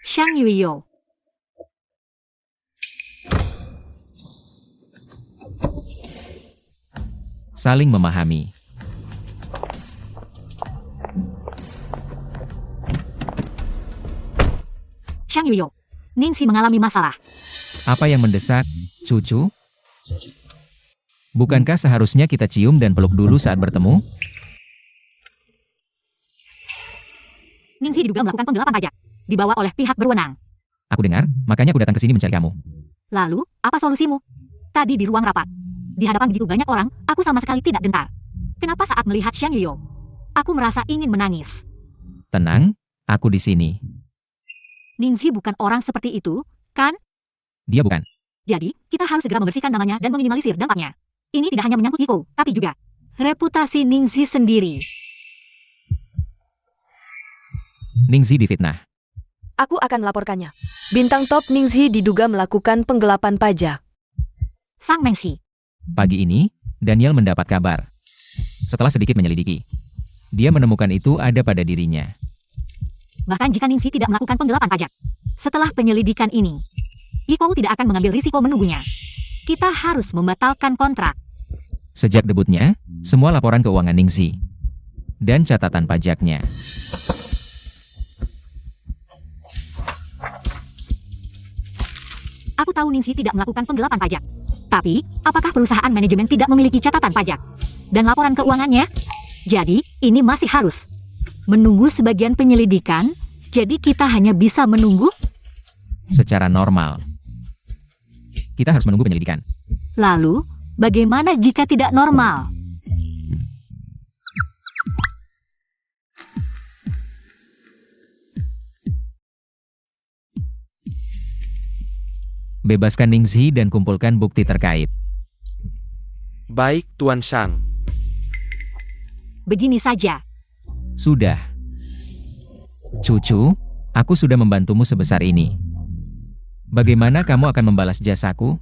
Xiang Yuyo.
Saling memahami.
Xiang Yuyo. Ningxi mengalami masalah.
Apa yang mendesak, cucu? Bukankah seharusnya kita cium dan peluk dulu saat bertemu?
Ningxi diduga melakukan penggelapan pajak. Dibawa oleh pihak berwenang.
Aku dengar, makanya aku datang ke sini mencari kamu.
Lalu, apa solusimu? Tadi di ruang rapat. Di hadapan begitu banyak orang, aku sama sekali tidak gentar. Kenapa saat melihat Xiang Yuyo? Aku merasa ingin menangis.
Tenang, aku di sini.
Ningxi bukan orang seperti itu, kan?
Dia bukan.
Jadi, kita harus segera membersihkan namanya dan meminimalisir dampaknya. Ini tidak hanya menyangkut Iko, tapi juga reputasi Ningxi sendiri.
Ningxi difitnah.
Aku akan melaporkannya. Bintang top Ningxi diduga melakukan penggelapan pajak.
Sang Mengxi.
Pagi ini, Daniel mendapat kabar. Setelah sedikit menyelidiki, dia menemukan itu ada pada dirinya.
Bahkan jika Ningxi tidak melakukan penggelapan pajak. Setelah penyelidikan ini, Iko tidak akan mengambil risiko menunggunya. Kita harus membatalkan kontrak.
Sejak debutnya, semua laporan keuangan Ningxi dan catatan pajaknya.
Aku tahu Ningxi tidak melakukan penggelapan pajak. Tapi, apakah perusahaan manajemen tidak memiliki catatan pajak dan laporan keuangannya? Jadi, ini masih harus menunggu sebagian penyelidikan. Jadi kita hanya bisa menunggu?
Secara normal. Kita harus menunggu penyelidikan.
Lalu, bagaimana jika tidak normal?
Bebaskan Ningxi dan kumpulkan bukti terkait.
Baik, Tuan Shang.
Begini saja.
Sudah. Cucu, aku sudah membantumu sebesar ini. Bagaimana kamu akan membalas jasaku?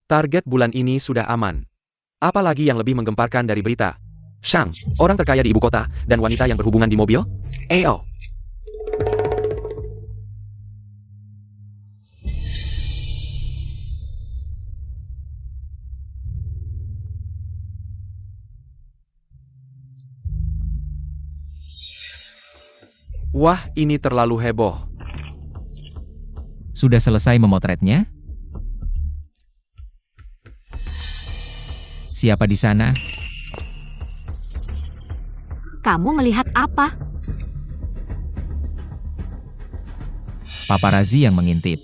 Target bulan ini sudah aman. Apalagi yang lebih menggemparkan dari berita? Shang, orang terkaya di ibu kota, dan wanita yang berhubungan di mobil? Ayo. Wah, ini terlalu heboh.
Sudah selesai memotretnya? Siapa di sana?
Kamu melihat apa?
Paparazi yang mengintip.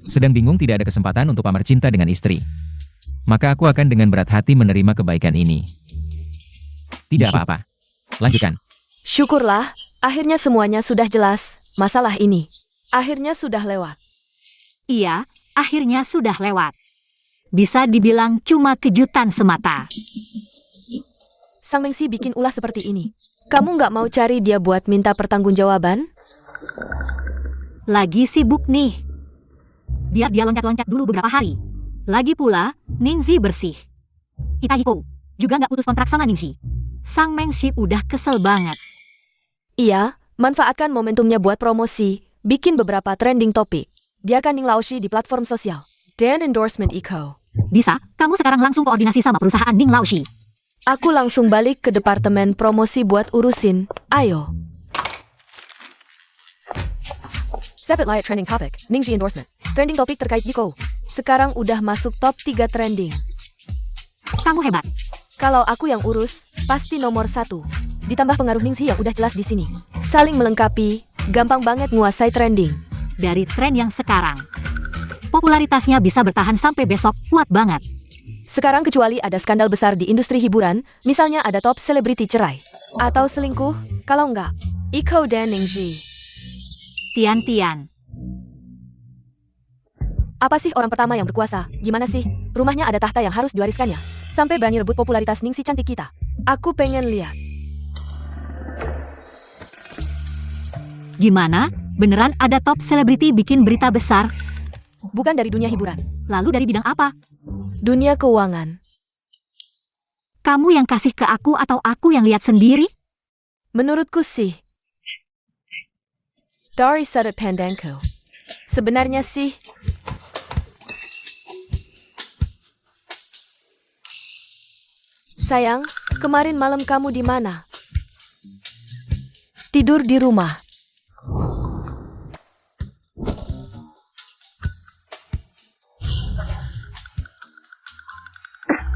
Sedang bingung tidak ada kesempatan untuk pamer cinta dengan istri. Maka aku akan dengan berat hati menerima kebaikan ini. Tidak apa-apa. Lanjutkan.
Syukurlah, akhirnya semuanya sudah jelas. Masalah ini akhirnya sudah lewat.
Iya, akhirnya sudah lewat. Bisa dibilang cuma kejutan semata.
Sang Mengsi bikin ulah seperti ini. Kamu nggak mau cari dia buat minta pertanggungjawaban?
Lagi sibuk nih. Biar dia loncat-loncat dulu beberapa hari. Lagi pula, Ningxi bersih. Itahiko juga nggak putus kontrak sama Ningxi. Sang Mengsi udah kesel banget.
Iya, manfaatkan momentumnya buat promosi, bikin beberapa trending topik. Biarkan Ning Laoshi di platform sosial. Dan endorsement Iko.
Bisa, kamu sekarang langsung koordinasi sama perusahaan Ning Laoshi.
Aku langsung balik ke departemen promosi buat urusin. Ayo. Sepet Light trending topic, Ningxi endorsement. Trending topik terkait Yiko. Sekarang udah masuk top 3 trending.
Kamu hebat.
Kalau aku yang urus, pasti nomor 1. Ditambah pengaruh Ningxi yang udah jelas di sini. Saling melengkapi, gampang banget nguasai trending.
Dari tren yang sekarang, popularitasnya bisa bertahan sampai besok, kuat banget.
Sekarang kecuali ada skandal besar di industri hiburan, misalnya ada top selebriti cerai. Atau selingkuh, kalau enggak, Iko dan Ningxi.
Tian-Tian.
Apa sih orang pertama yang berkuasa? Gimana sih? Rumahnya ada tahta yang harus diwariskannya. Sampai berani rebut popularitas Ningxi cantik kita. Aku pengen lihat.
Gimana? Beneran ada top selebriti bikin berita besar?
Bukan dari dunia hiburan.
Lalu dari bidang apa?
Dunia keuangan.
Kamu yang kasih ke aku atau aku yang lihat sendiri?
Menurutku sih. Dari sudut pandangku. Sebenarnya sih. Sayang, kemarin malam kamu di mana? Tidur di rumah.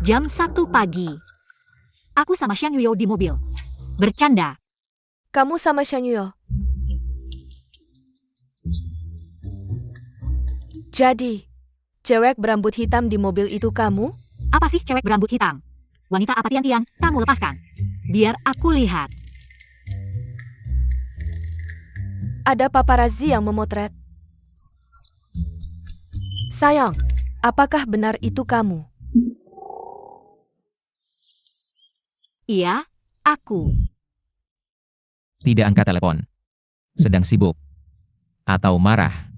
Jam 1 pagi. Aku sama Xiang Yuyo di mobil. Bercanda.
Kamu sama Xiang Yuyo. Jadi, cewek berambut hitam di mobil itu kamu?
Apa sih cewek berambut hitam? Wanita apa Tian-Tian? Kamu lepaskan. Biar aku lihat.
Ada paparazzi yang memotret. Sayang, apakah benar itu kamu?
Iya, aku.
Tidak angkat telepon. Sedang sibuk. Atau marah.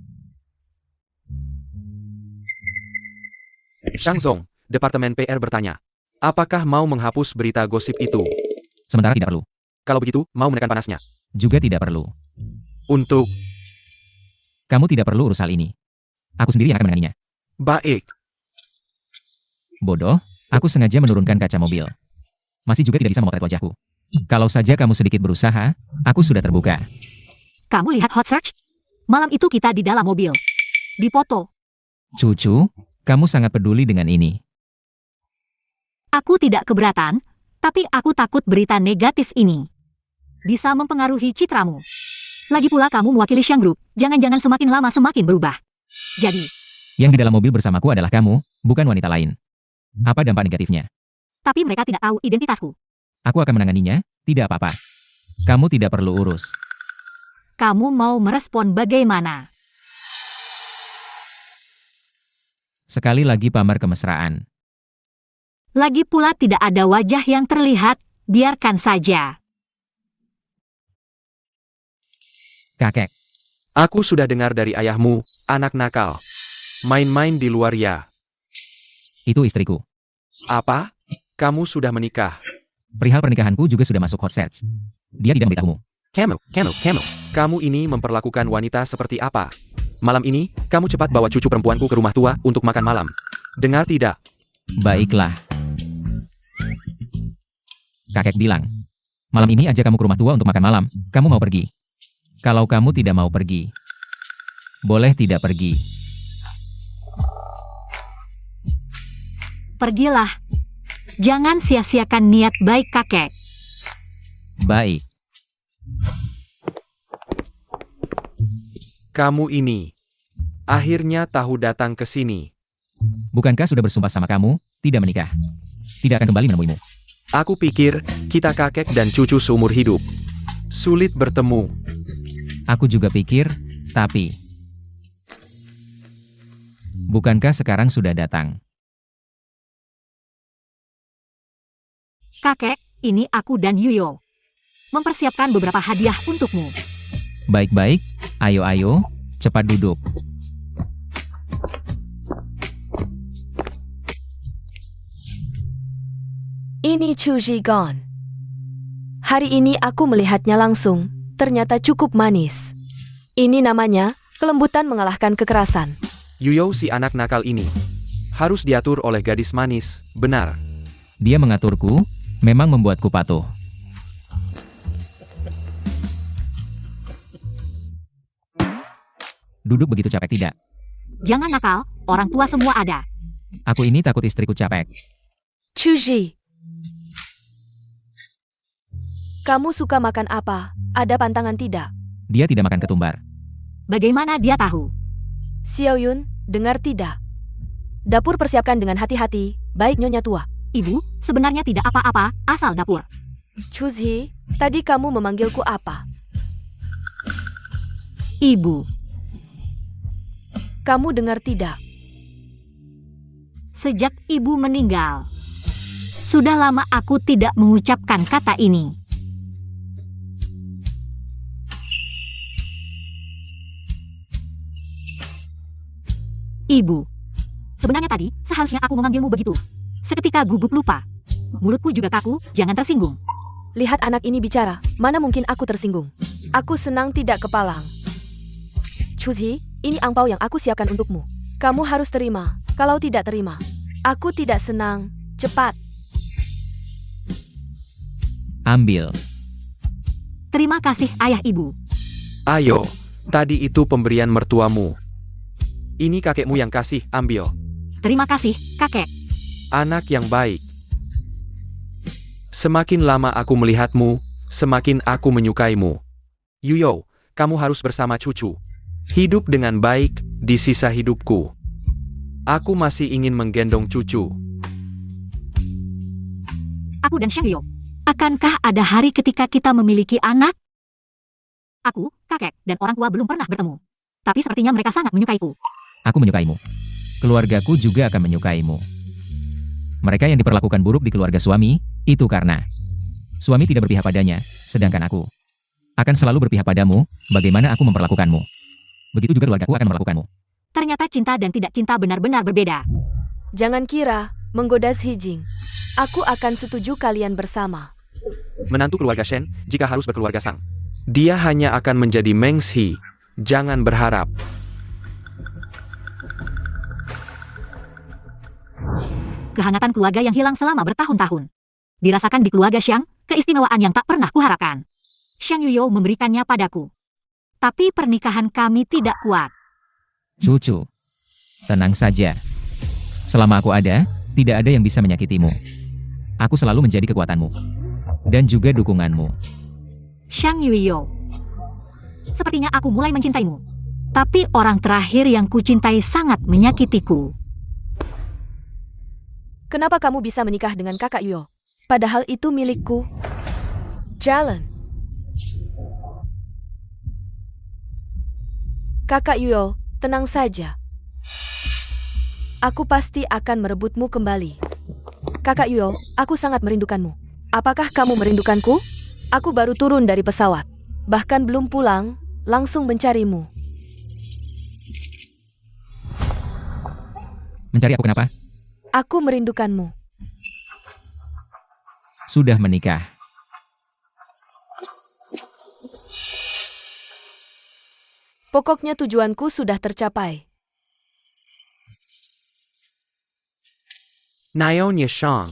Shang Zong, Departemen PR bertanya. Apakah mau menghapus berita gosip itu?
Sementara tidak perlu.
Kalau begitu, mau menekan panasnya.
Juga tidak perlu.
Untuk
Kamu tidak perlu urus hal ini. Aku sendiri yang akan menanganinya.
baik.
Bodoh, aku sengaja menurunkan kaca mobil. Masih juga tidak bisa memotret wajahku. Kalau saja kamu sedikit berusaha, aku sudah terbuka.
Kamu lihat hot search? Malam itu kita di dalam mobil. Dipoto.
Cucu, kamu sangat peduli dengan ini.
Aku tidak keberatan, tapi aku takut berita negatif ini bisa mempengaruhi citramu. Lagi pula kamu mewakili Xiang Group, jangan-jangan semakin lama semakin berubah. Jadi,
Yang di dalam mobil bersamaku adalah kamu, bukan wanita lain. Apa dampak negatifnya?
tapi mereka tidak tahu identitasku.
Aku akan menanganinya, tidak apa-apa. Kamu tidak perlu urus.
Kamu mau merespon bagaimana?
Sekali lagi pamer kemesraan.
Lagi pula tidak ada wajah yang terlihat, biarkan saja.
Kakek,
Aku sudah dengar dari ayahmu, anak nakal. Main-main di luar ya.
itu istriku.
Apa? Kamu sudah menikah?
Perihal pernikahanku juga sudah masuk hot search. Dia tidak memberitahumu.
Camel. Kamu ini memperlakukan wanita seperti apa? Malam ini, kamu cepat bawa cucu perempuanku ke rumah tua untuk makan malam. Dengar tidak?
Baiklah. Kakek bilang, malam ini aja kamu ke rumah tua untuk makan malam. Kamu mau pergi? Kalau kamu tidak mau pergi, boleh tidak pergi.
Pergilah. Jangan sia-siakan niat baik kakek.
Baik.
Kamu ini. Akhirnya tahu datang ke sini.
Bukankah sudah bersumpah sama kamu, tidak menikah? Tidak akan kembali menemuimu.
Aku pikir, kita kakek dan cucu seumur hidup. Sulit bertemu.
Aku juga pikir, tapi... Bukankah sekarang sudah datang?
Kakek, ini aku dan Yuyo. Mempersiapkan beberapa hadiah untukmu.
Baik-baik, ayo, cepat duduk.
Ini Chu Zigon. Hari ini aku melihatnya langsung, ternyata cukup manis. Ini namanya, kelembutan mengalahkan kekerasan.
Yuyo si anak nakal ini. Harus diatur oleh gadis manis, benar.
Dia mengaturku, memang membuatku patuh. Duduk begitu capek tidak?
Jangan nakal, orang tua semua ada.
Aku ini takut istriku capek.
Chu Zi. Kamu suka makan apa? Ada pantangan tidak?
Dia tidak makan ketumbar.
Bagaimana dia tahu?
Xiao Yun, dengar tidak? Dapur persiapkan dengan hati-hati, baik nyonya tua.
Ibu, sebenarnya tidak apa-apa, asal dapur.
Chu Zi, tadi kamu memanggilku apa?
Ibu,
Kamu dengar tidak?
sejak ibu meninggal, sudah lama aku tidak mengucapkan kata ini. Ibu, sebenarnya tadi seharusnya aku memanggilmu begitu. Seketika gugup lupa. Mulutku juga kaku, jangan tersinggung.
Lihat anak ini bicara, mana mungkin aku tersinggung. Aku senang tidak kepalang. Chu Zi, ini angpau yang aku siapkan untukmu. Kamu harus terima, kalau tidak terima. Aku tidak senang, cepat.
Ambil.
Terima kasih ayah ibu.
Ayo, tadi itu pemberian mertuamu. Ini kakekmu yang kasih, ambil.
Terima kasih, kakek.
Anak yang baik. Semakin lama aku melihatmu, semakin aku menyukaimu. Yuyo, kamu harus bersama cucu. Hidup dengan baik, di sisa hidupku. Aku masih ingin menggendong cucu.
Aku dan Xiang Liu. Akankah ada hari ketika kita memiliki anak? Aku, kakek, dan orang tua belum pernah bertemu. Tapi sepertinya mereka sangat menyukaiku.
Aku menyukaimu. Keluargaku juga akan menyukaimu. Mereka yang diperlakukan buruk di keluarga suami, itu karena suami tidak berpihak padanya, sedangkan aku akan selalu berpihak padamu, bagaimana aku memperlakukanmu. Begitu juga keluargaku akan memperlakukanmu.
Ternyata cinta dan tidak cinta benar-benar berbeda.
Jangan kira, menggoda Xi Jing. Aku akan setuju kalian bersama.
Menantu keluarga Shen, jika harus berkeluarga sang. Dia hanya akan menjadi Meng Shi. Jangan berharap.
Kehangatan keluarga yang hilang selama bertahun-tahun. Dirasakan di keluarga Xiang, keistimewaan yang tak pernah kuharapkan. Xiang Yuyo memberikannya padaku. Tapi pernikahan kami tidak kuat.
Cucu, tenang saja. Selama aku ada, tidak ada yang bisa menyakitimu. Aku selalu menjadi kekuatanmu. Dan juga dukunganmu.
Shang Yuyo. Sepertinya aku mulai mencintaimu. Tapi orang terakhir yang kucintai sangat menyakitiku.
Kenapa kamu bisa menikah dengan kakak Yuyo? Padahal itu milikku. Jalan. Kakak Yuyo, tenang saja. Aku pasti akan merebutmu kembali. Kakak Yuyo, aku sangat merindukanmu. Apakah kamu merindukanku? Aku baru turun dari pesawat. Bahkan belum pulang, langsung mencarimu.
Mencari aku kenapa?
Aku merindukanmu.
Sudah menikah.
Pokoknya tujuanku sudah tercapai.
Nyonya Shang.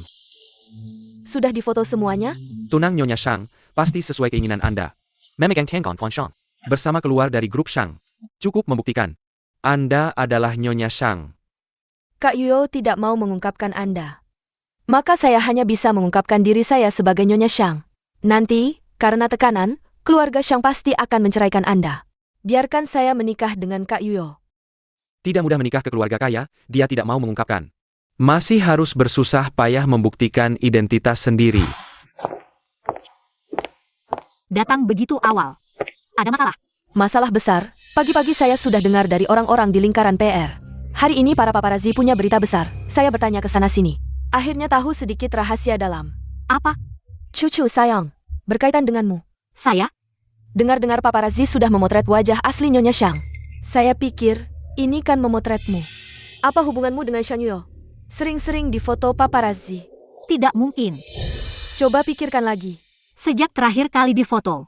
Sudah difoto semuanya?
Tunang Nyonya Shang, pasti sesuai keinginan Anda. Memegang Tiangkon Tuan Shang. Bersama keluar dari grup Shang. Cukup membuktikan. Anda adalah Nyonya Shang.
Kak Yuyo tidak mau mengungkapkan Anda. Maka saya hanya bisa mengungkapkan diri saya sebagai Nyonya Shang. Nanti, karena tekanan, keluarga Shang pasti akan menceraikan Anda. Biarkan saya menikah dengan Kak Yuyo.
Tidak mudah menikah ke keluarga kaya, dia tidak mau mengungkapkan. Masih harus bersusah payah membuktikan identitas sendiri.
Datang begitu awal. Ada masalah?
Masalah besar, pagi-pagi saya sudah dengar dari orang-orang di lingkaran PR. Hari ini para paparazzi punya berita besar. Saya bertanya ke sana-sini. Akhirnya tahu sedikit rahasia dalam.
Apa?
Cucu sayang, berkaitan denganmu.
Saya?
Dengar-dengar paparazzi sudah memotret wajah asli Nyonya Shang. Saya pikir, ini kan memotretmu. Apa hubunganmu dengan Shang Yuyo? Sering-sering difoto paparazzi.
Tidak mungkin.
Coba pikirkan lagi.
Sejak terakhir kali difoto.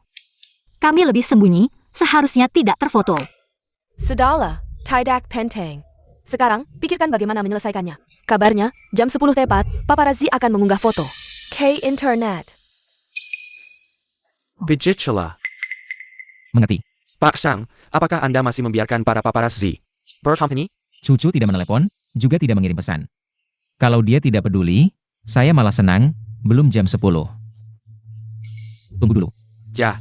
Kami lebih sembunyi, seharusnya tidak terfoto.
Sudahlah, tidak penting. Sekarang, pikirkan bagaimana menyelesaikannya. Kabarnya, jam 10 tepat, paparazzi akan mengunggah foto. Ke internet.
Bijicela.
Mengerti.
Pak Shang, apakah Anda masih membiarkan para paparazzi berkompeni?
Cucu tidak menelepon, juga tidak mengirim pesan. Kalau dia tidak peduli, saya malah senang, belum jam 10. Tunggu dulu.
Ya,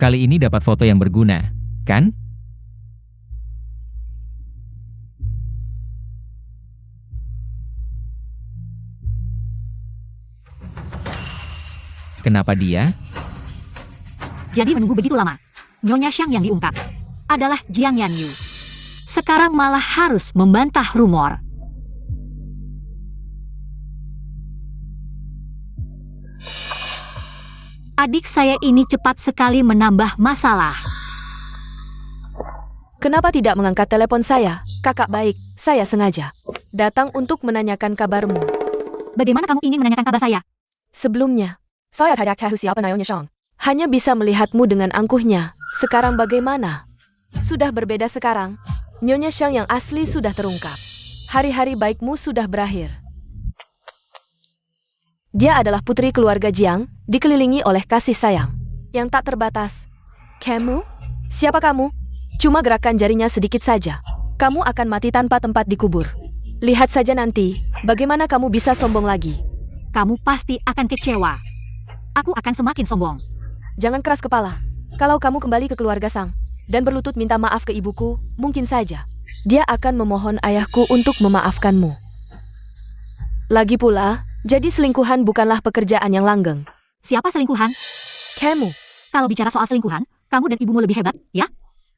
Kali ini dapat foto yang berguna, kan? Kenapa dia?
Jadi menunggu begitu lama. Nyonya Shang yang diungkap adalah Jiang Yanyu. Sekarang malah harus membantah rumor. Adik saya ini cepat sekali menambah masalah.
Kenapa tidak mengangkat telepon saya? Kakak baik, saya sengaja datang untuk menanyakan kabarmu.
Bagaimana kamu ingin menanyakan kabar saya?
Sebelumnya, saya tidak tahu siapa Nyonya Shang. Hanya bisa melihatmu dengan angkuhnya. Sekarang bagaimana? Sudah berbeda sekarang. Nyonya Shang yang asli sudah terungkap. Hari-hari baikmu sudah berakhir. Dia adalah putri keluarga Jiang, dikelilingi oleh kasih sayang yang tak terbatas. Kamu? Siapa kamu? Cuma gerakan jarinya sedikit saja. Kamu akan mati tanpa tempat dikubur. Lihat saja nanti, bagaimana kamu bisa sombong lagi.
Kamu pasti akan kecewa. Aku akan semakin sombong.
Jangan keras kepala. Kalau kamu kembali ke keluarga Sang dan berlutut minta maaf ke ibuku, mungkin saja dia akan memohon ayahku untuk memaafkanmu. Lagi pula, jadi selingkuhan bukanlah pekerjaan yang langgeng.
Siapa selingkuhan?
Kamu.
Kalau bicara soal selingkuhan, kamu dan ibumu lebih hebat, ya?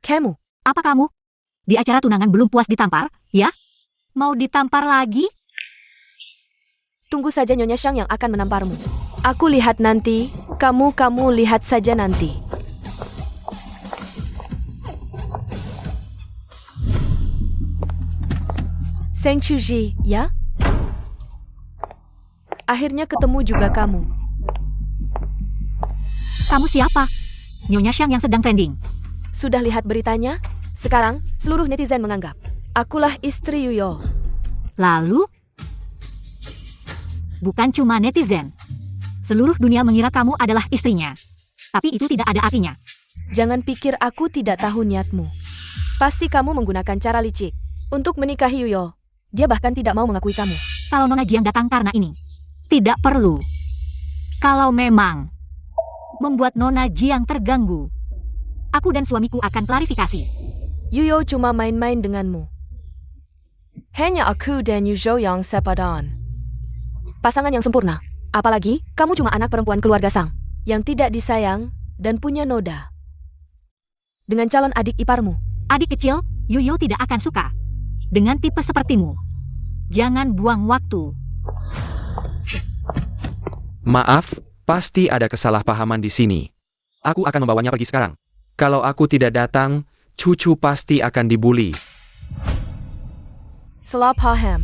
Kamu.
Apa kamu? Di acara tunangan belum puas ditampar, ya? Mau ditampar lagi?
Tunggu saja Nyonya Shang yang akan menamparmu. Aku lihat nanti, kamu lihat saja nanti. Seng Chuji, ya? Akhirnya ketemu juga kamu.
Kamu siapa? Nyonya Shang yang sedang trending.
Sudah lihat beritanya? Sekarang, seluruh netizen menganggap akulah istri Yuyo.
Lalu? Bukan cuma netizen. Seluruh dunia mengira kamu adalah istrinya. Tapi itu tidak ada artinya.
Jangan pikir aku tidak tahu niatmu. Pasti kamu menggunakan cara licik untuk menikahi Yuyo. Dia bahkan tidak mau mengakui kamu.
Kalau Nona Jiang datang karena ini, tidak perlu. Kalau memang membuat Nona Jiang terganggu, aku dan suamiku akan klarifikasi.
Yuyo cuma main-main denganmu. Hanya aku dan Yuzo yang sepadan. Pasangan yang sempurna. Apalagi, kamu cuma anak perempuan keluarga Sang, yang tidak disayang dan punya noda. Dengan calon adik iparmu.
Adik kecil, Yuyo tidak akan suka dengan tipe sepertimu. Jangan buang waktu.
Maaf, pasti ada kesalahpahaman di sini. Aku akan membawanya pergi sekarang. Kalau aku tidak datang, cucu pasti akan dibuli.
Salah paham.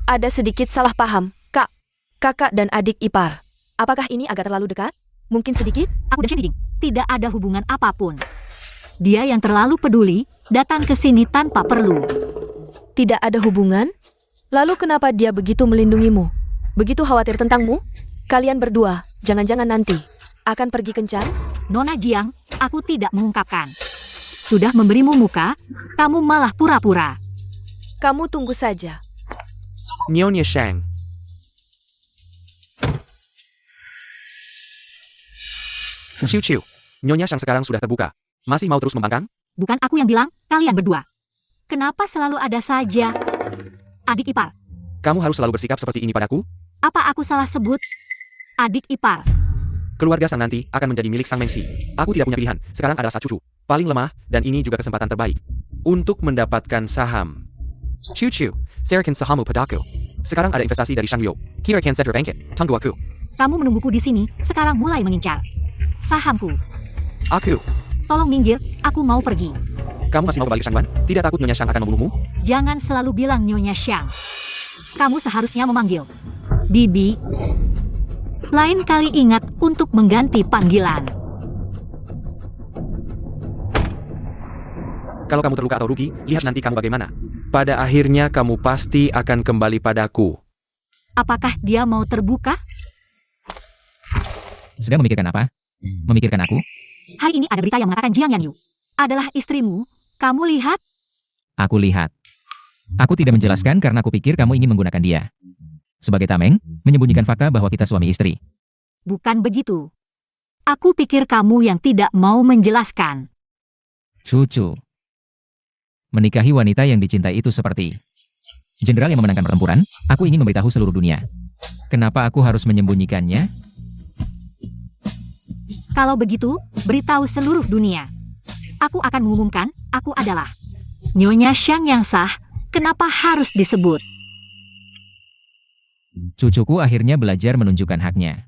Ada sedikit salah paham, Kak. Kakak dan adik ipar. Apakah ini agak terlalu dekat? Mungkin sedikit?
Aku dan Shen Zijing tidak ada hubungan apapun. Dia yang terlalu peduli datang ke sini tanpa perlu.
Tidak ada hubungan? Lalu kenapa dia begitu melindungimu? Begitu khawatir tentangmu? Kalian berdua, jangan-jangan nanti akan pergi kencan?
Nona Jiang, aku tidak mengungkapkan. Sudah memberimu muka, kamu malah pura-pura.
Kamu tunggu saja.
Nyonya Shang. Ciu-ciu. Nyonya Shang sekarang sudah terbuka. Masih mau terus membangkang?
Bukan aku yang bilang, kalian berdua. Kenapa selalu ada saja adik ipar?
Kamu harus selalu bersikap seperti ini padaku?
Apa aku salah sebut adik ipar?
Keluarga Sang nanti akan menjadi milik Sang Mengsi. Aku tidak punya pilihan. Sekarang adalah saat cucu. Paling lemah, dan ini juga kesempatan terbaik. Untuk mendapatkan saham. Ciu-ciu. Serakan sahamu padaku. Sekarang ada investasi dari Shang Yuyo. Kirakan Cedra Bangkit. Tunggu aku.
Kamu menungguku di sini, sekarang mulai mengincar sahamku.
Aku.
Tolong minggir, aku mau pergi.
Kamu masih mau kembali ke Shangban? Tidak takut Nyonya Shang akan membunuhmu?
Jangan selalu bilang Nyonya Shang. Kamu seharusnya memanggil Bibi. Lain kali ingat untuk mengganti panggilan.
Kalau kamu terluka atau rugi, lihat nanti kamu bagaimana. Pada akhirnya kamu pasti akan kembali padaku.
Apakah dia mau terbuka?
Sedang memikirkan apa? Memikirkan aku?
Hari ini ada berita yang mengatakan Jiang Yanyu adalah istrimu. Kamu lihat?
Aku lihat. Aku tidak menjelaskan karena aku pikir kamu ingin menggunakan dia. Sebagai tameng, menyembunyikan fakta bahwa kita suami istri.
Bukan begitu. Aku pikir kamu yang tidak mau menjelaskan.
Cucu. Menikahi wanita yang dicintai itu seperti jenderal yang memenangkan pertempuran. Aku ingin memberitahu seluruh dunia. Kenapa aku harus menyembunyikannya?
Kalau begitu, beritahu seluruh dunia. Aku akan mengumumkan, aku adalah Nyonya Shang yang sah. Kenapa harus disebut?
Cucuku akhirnya belajar menunjukkan haknya.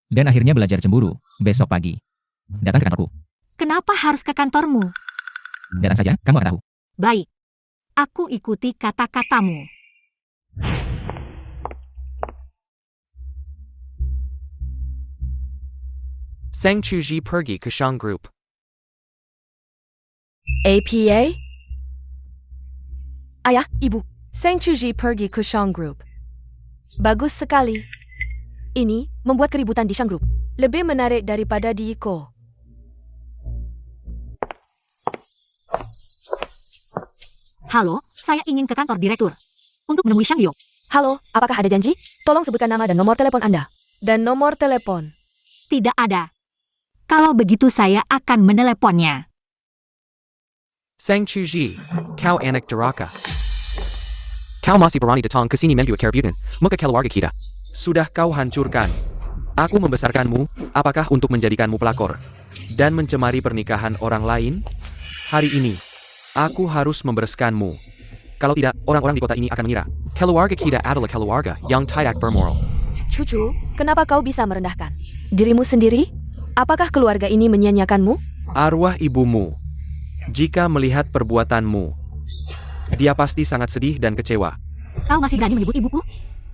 Dan akhirnya belajar cemburu, besok pagi. Datang ke kantorku.
Kenapa harus ke kantormu?
Datang saja, kamu akan tahu.
Baik. Aku ikuti kata-katamu.
Sang Chuji pergi ke Shang Group.
APA? Ayah, ibu. Sang Chuji pergi ke Shang Group. Bagus sekali. Ini membuat keributan di Shang Group lebih menarik daripada di Iko.
Halo, saya ingin ke kantor direktur. Untuk menemui Shang Yo.
Halo, apakah ada janji? Tolong sebutkan nama dan nomor telepon Anda. Dan nomor telepon.
Tidak ada. Kalau begitu saya akan meneleponnya.
Sang Chuji, kau anak duraka. Kau masih berani datang ke sini membuat keributan, muka keluarga kita. Sudah kau hancurkan. Aku membesarkanmu, apakah untuk menjadikanmu pelakor? Dan mencemari pernikahan orang lain? Hari ini, aku harus membereskanmu. Kalau tidak, orang-orang di kota ini akan mengira keluarga kita adalah keluarga yang tidak bermoral.
Cucu, kenapa kau bisa merendahkan dirimu sendiri? Apakah keluarga ini menyia-nyiakanmu?
Arwah ibumu, jika melihat perbuatanmu, dia pasti sangat sedih dan kecewa.
Kau masih berani menyebut ibuku?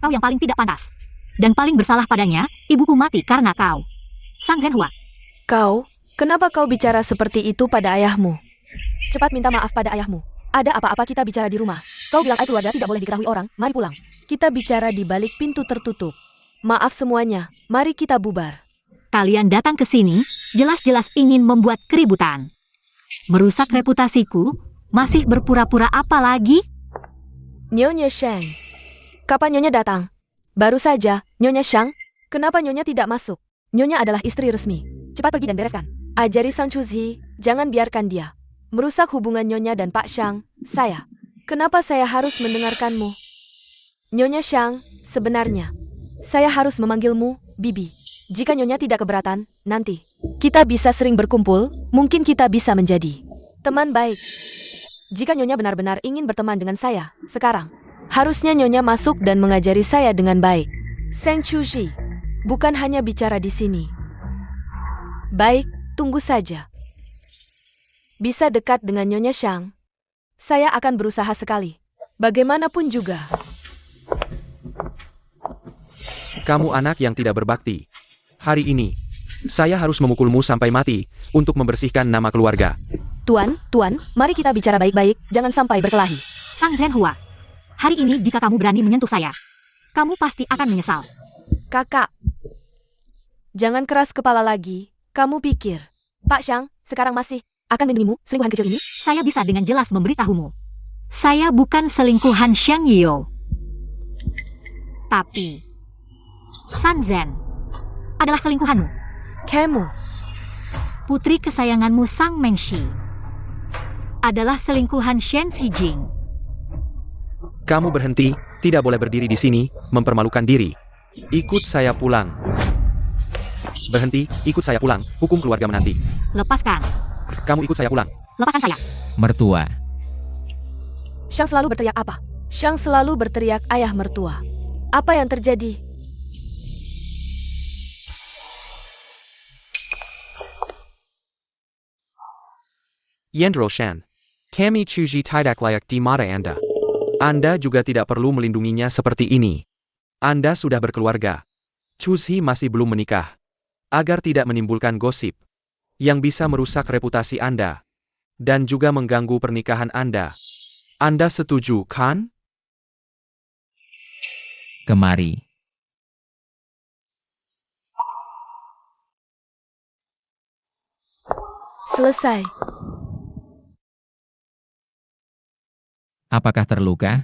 Kau yang paling tidak pantas. Dan paling bersalah padanya, ibuku mati karena kau. Sang Zhenhua.
Kau, kenapa kau bicara seperti itu pada ayahmu? Cepat minta maaf pada ayahmu. Ada apa-apa kita bicara di rumah. Kau bilang keluarga tidak boleh diketahui orang, mari pulang. Kita bicara di balik pintu tertutup. Maaf semuanya, mari kita bubar.
Kalian datang ke sini, jelas-jelas ingin membuat keributan. Merusak reputasiku, masih berpura-pura apa lagi?
Nyonya Shang. Kapan Nyonya datang? Baru saja, Nyonya Shang. Kenapa Nyonya tidak masuk? Nyonya adalah istri resmi. Cepat pergi dan bereskan. Ajari Sang Chuzi, jangan biarkan dia merusak hubungan Nyonya dan Pak Shang. Kenapa saya harus mendengarkanmu? Nyonya Shang, sebenarnya saya harus memanggilmu Bibi. Jika Nyonya tidak keberatan, nanti kita bisa sering berkumpul, mungkin kita bisa menjadi teman baik. Jika Nyonya benar-benar ingin berteman dengan saya, sekarang harusnya Nyonya masuk dan mengajari saya dengan baik. Sang Chuzi, bukan hanya bicara di sini. Baik, tunggu saja. Bisa dekat dengan Nyonya Shang. Saya akan berusaha sekali. Bagaimanapun juga.
Kamu anak yang tidak berbakti. Hari ini, saya harus memukulmu sampai mati untuk membersihkan nama keluarga.
Tuan, mari kita bicara baik-baik, jangan sampai berkelahi.
Sang Zhenhua, hari ini jika kamu berani menyentuh saya, kamu pasti akan menyesal.
Kakak, jangan keras kepala lagi. Kamu pikir, Pak Shang sekarang masih akan melindungimu selingkuhan kecil ini?
Saya bisa dengan jelas memberitahumu. Saya bukan selingkuhan Shang Yio. Tapi, San Zhen adalah selingkuhanmu.
Kamu,
Putri kesayanganmu Sang Mengshi adalah selingkuhan Shen Xijing.
Kamu berhenti, tidak boleh berdiri di sini, mempermalukan diri. Ikut saya pulang. Berhenti, ikut saya pulang, hukum keluarga menanti.
Lepaskan.
Kamu ikut saya pulang.
Lepaskan saya.
Mertua.
Shang selalu berteriak apa? Shang selalu berteriak ayah mertua. Apa yang terjadi?
Yendro Shan, kami Chuji tidak layak di mata Anda. Anda juga tidak perlu melindunginya seperti ini. Anda sudah berkeluarga. Chuzi masih belum menikah. Agar tidak menimbulkan gosip yang bisa merusak reputasi Anda dan juga mengganggu pernikahan Anda. Anda setuju, kan?
Kemari.
Selesai.
Apakah terluka?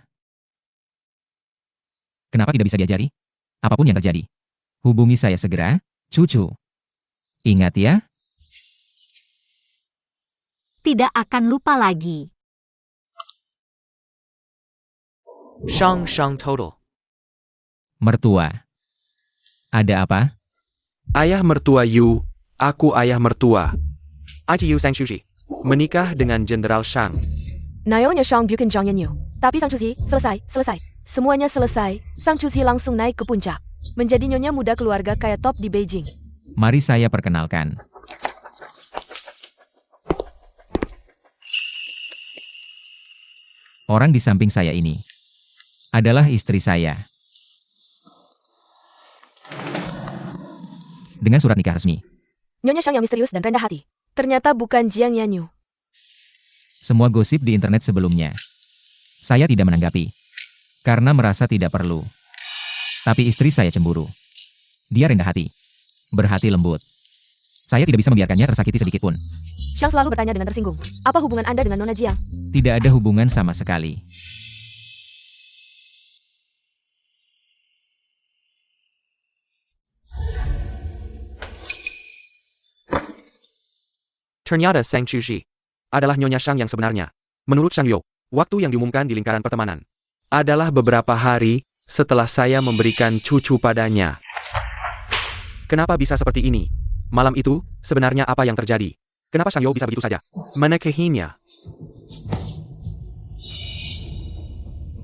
Kenapa tidak bisa diajari? Apapun yang terjadi, hubungi saya segera, cucu. Ingat ya.
Tidak akan lupa lagi.
Shang total.
Mertua. Ada apa?
Ayah mertua Yu, aku ayah mertua. ITU Sang Chuji. Menikah dengan Jenderal Shang.
Nyonya Shang bukan Zhang Yanyu. Tapi Sang Chuzi, selesai. Semuanya selesai. Sang Chuzi langsung naik ke puncak. Menjadi nyonya muda keluarga kaya top di Beijing.
Mari saya perkenalkan. Orang di samping saya ini adalah istri saya. Dengan surat nikah resmi.
Nyonya Shang yang misterius dan rendah hati. Ternyata bukan Jiang Yanyu.
Semua gosip di internet sebelumnya, saya tidak menanggapi. Karena merasa tidak perlu. Tapi istri saya cemburu. Dia rendah hati. Berhati lembut. Saya tidak bisa membiarkannya tersakiti sedikit pun.
Shang selalu bertanya dengan tersinggung. Apa hubungan Anda dengan Nona Jiang?
Tidak ada hubungan sama sekali.
Ternyata Sang Chuji adalah Nyonya Shang yang sebenarnya. Menurut Shang Yo, waktu yang diumumkan di lingkaran pertemanan adalah beberapa hari setelah saya memberikan cucu padanya. Kenapa bisa seperti ini? Malam itu, sebenarnya apa yang terjadi? Kenapa Shang Yo bisa begitu saja menikahinya?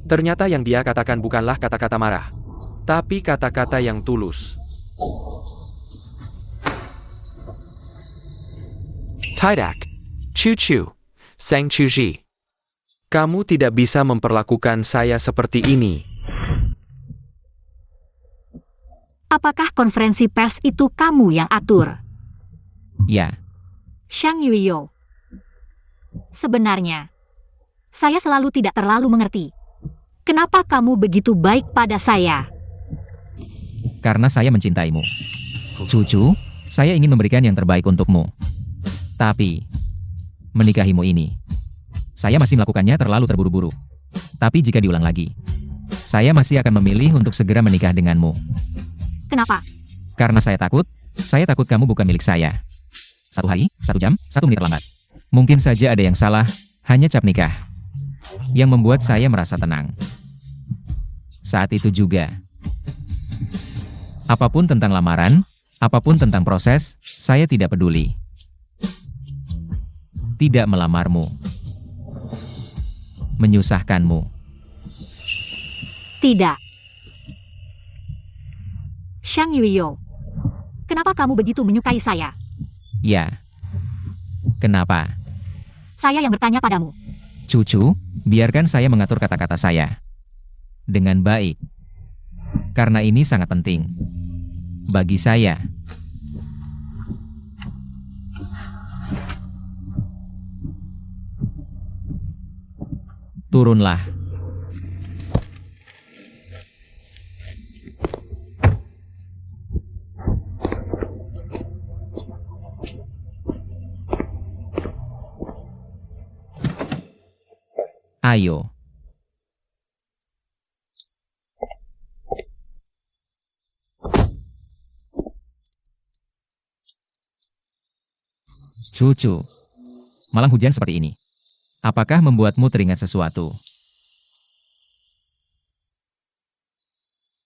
Ternyata yang dia katakan bukanlah kata-kata marah, tapi kata-kata yang tulus. Tidak, Cucu, Sang Chuji. Kamu tidak bisa memperlakukan saya seperti ini.
Apakah konferensi pers itu kamu yang atur?
Ya,
Shang Yuyo. Sebenarnya, saya selalu tidak terlalu mengerti. Kenapa kamu begitu baik pada saya?
Karena saya mencintaimu. Cucu, saya ingin memberikan yang terbaik untukmu. Tapi, menikahimu ini, saya masih melakukannya terlalu terburu-buru. Tapi jika diulang lagi, saya masih akan memilih untuk segera menikah denganmu.
Kenapa?
Karena saya takut kamu bukan milik saya. 1 hari, 1 jam, 1 menit terlambat. Mungkin saja ada yang salah, hanya cap nikah. Yang membuat saya merasa tenang. Saat itu juga. Apapun tentang lamaran, apapun tentang proses, saya tidak peduli. Tidak melamarmu. Menyusahkanmu.
Tidak. Xiang Yuyo, kenapa kamu begitu menyukai saya?
Ya. Kenapa?
Saya yang bertanya padamu.
Cucu, biarkan saya mengatur kata-kata saya. Dengan baik. Karena ini sangat penting. Bagi saya. Turunlah. Ayo. Cucu. Malam hujan seperti ini. Apakah membuatmu teringat sesuatu?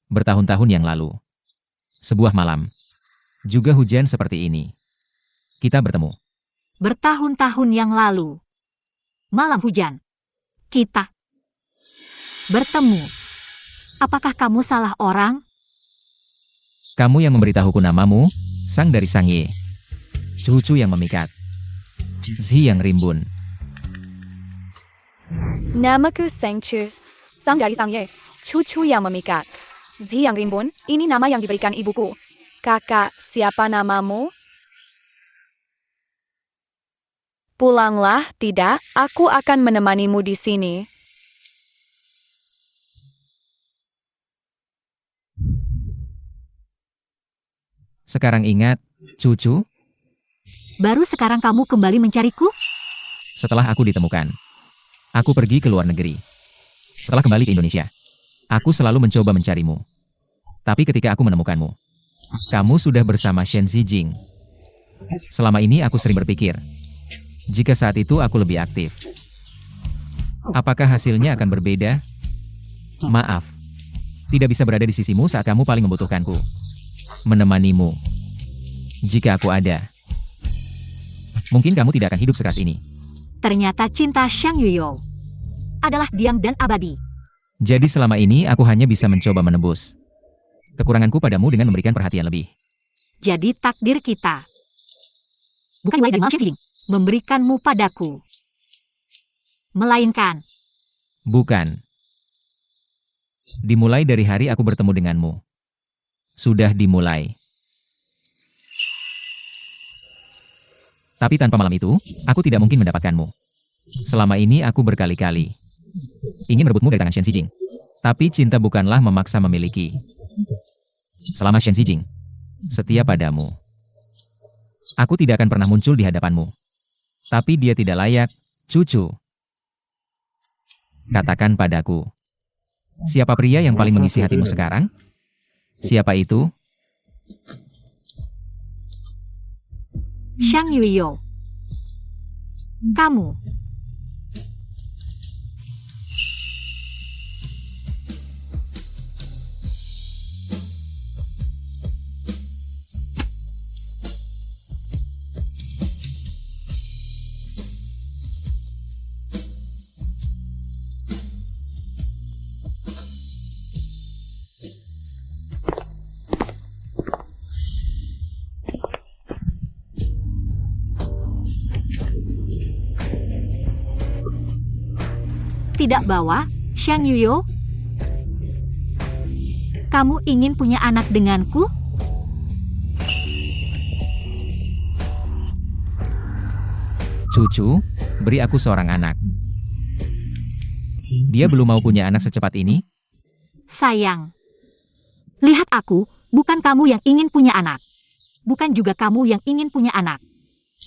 Bertahun-tahun yang lalu. Sebuah malam. Juga hujan seperti ini. Kita bertemu.
Bertahun-tahun yang lalu. Malam hujan. Kita bertemu. Apakah kamu salah orang?
Kamu yang memberitahuku namamu, Sang dari Sang Ye. Cucu yang memikat. Zhi yang rimbun.
Namaku Seng Chu, Sang dari Sang Ye. Cucu yang memikat. Zhi yang rimbun, ini nama yang diberikan ibuku. Kakak, siapa namamu? Pulanglah, tidak, aku akan menemanimu di sini.
Sekarang ingat, cucu,
Baru sekarang kamu kembali mencariku?
setelah aku ditemukan. Aku pergi ke luar negeri. Setelah kembali ke Indonesia, aku selalu mencoba mencarimu. Tapi ketika aku menemukanmu, kamu sudah bersama Shen Zijing. Selama ini aku sering berpikir, jika saat itu aku lebih aktif, apakah hasilnya akan berbeda? Maaf, tidak bisa berada di sisimu saat kamu paling membutuhkanku. Menemanimu. Jika aku ada, mungkin kamu tidak akan hidup sekeras ini.
Ternyata cinta Xiang Yuyo adalah diam dan abadi.
Jadi selama ini aku hanya bisa mencoba menebus kekuranganku padamu dengan memberikan perhatian lebih.
Jadi takdir kita bukan mulai dari malam Xiang Zijing memberikanmu padaku, melainkan
Bukan. Dimulai dari hari aku bertemu denganmu. Sudah dimulai. Tapi tanpa malam itu, aku tidak mungkin mendapatkanmu. Selama ini aku berkali-kali ingin merebutmu dari tangan Shen Zijing. Tapi cinta bukanlah memaksa memiliki. Selama Shen Zijing setia padamu, aku tidak akan pernah muncul di hadapanmu. Tapi dia tidak layak, cucu. Katakan padaku, siapa pria yang paling mengisi hatimu sekarang? Siapa itu?
Xiang Yuyo. Kamu. Tidak bawa, Xiang Yuyo? Kamu ingin punya anak denganku?
Cucu, beri aku seorang anak. Dia belum mau punya anak secepat ini?
Sayang. Lihat aku, Bukan kamu yang ingin punya anak. Bukan juga kamu yang ingin punya anak.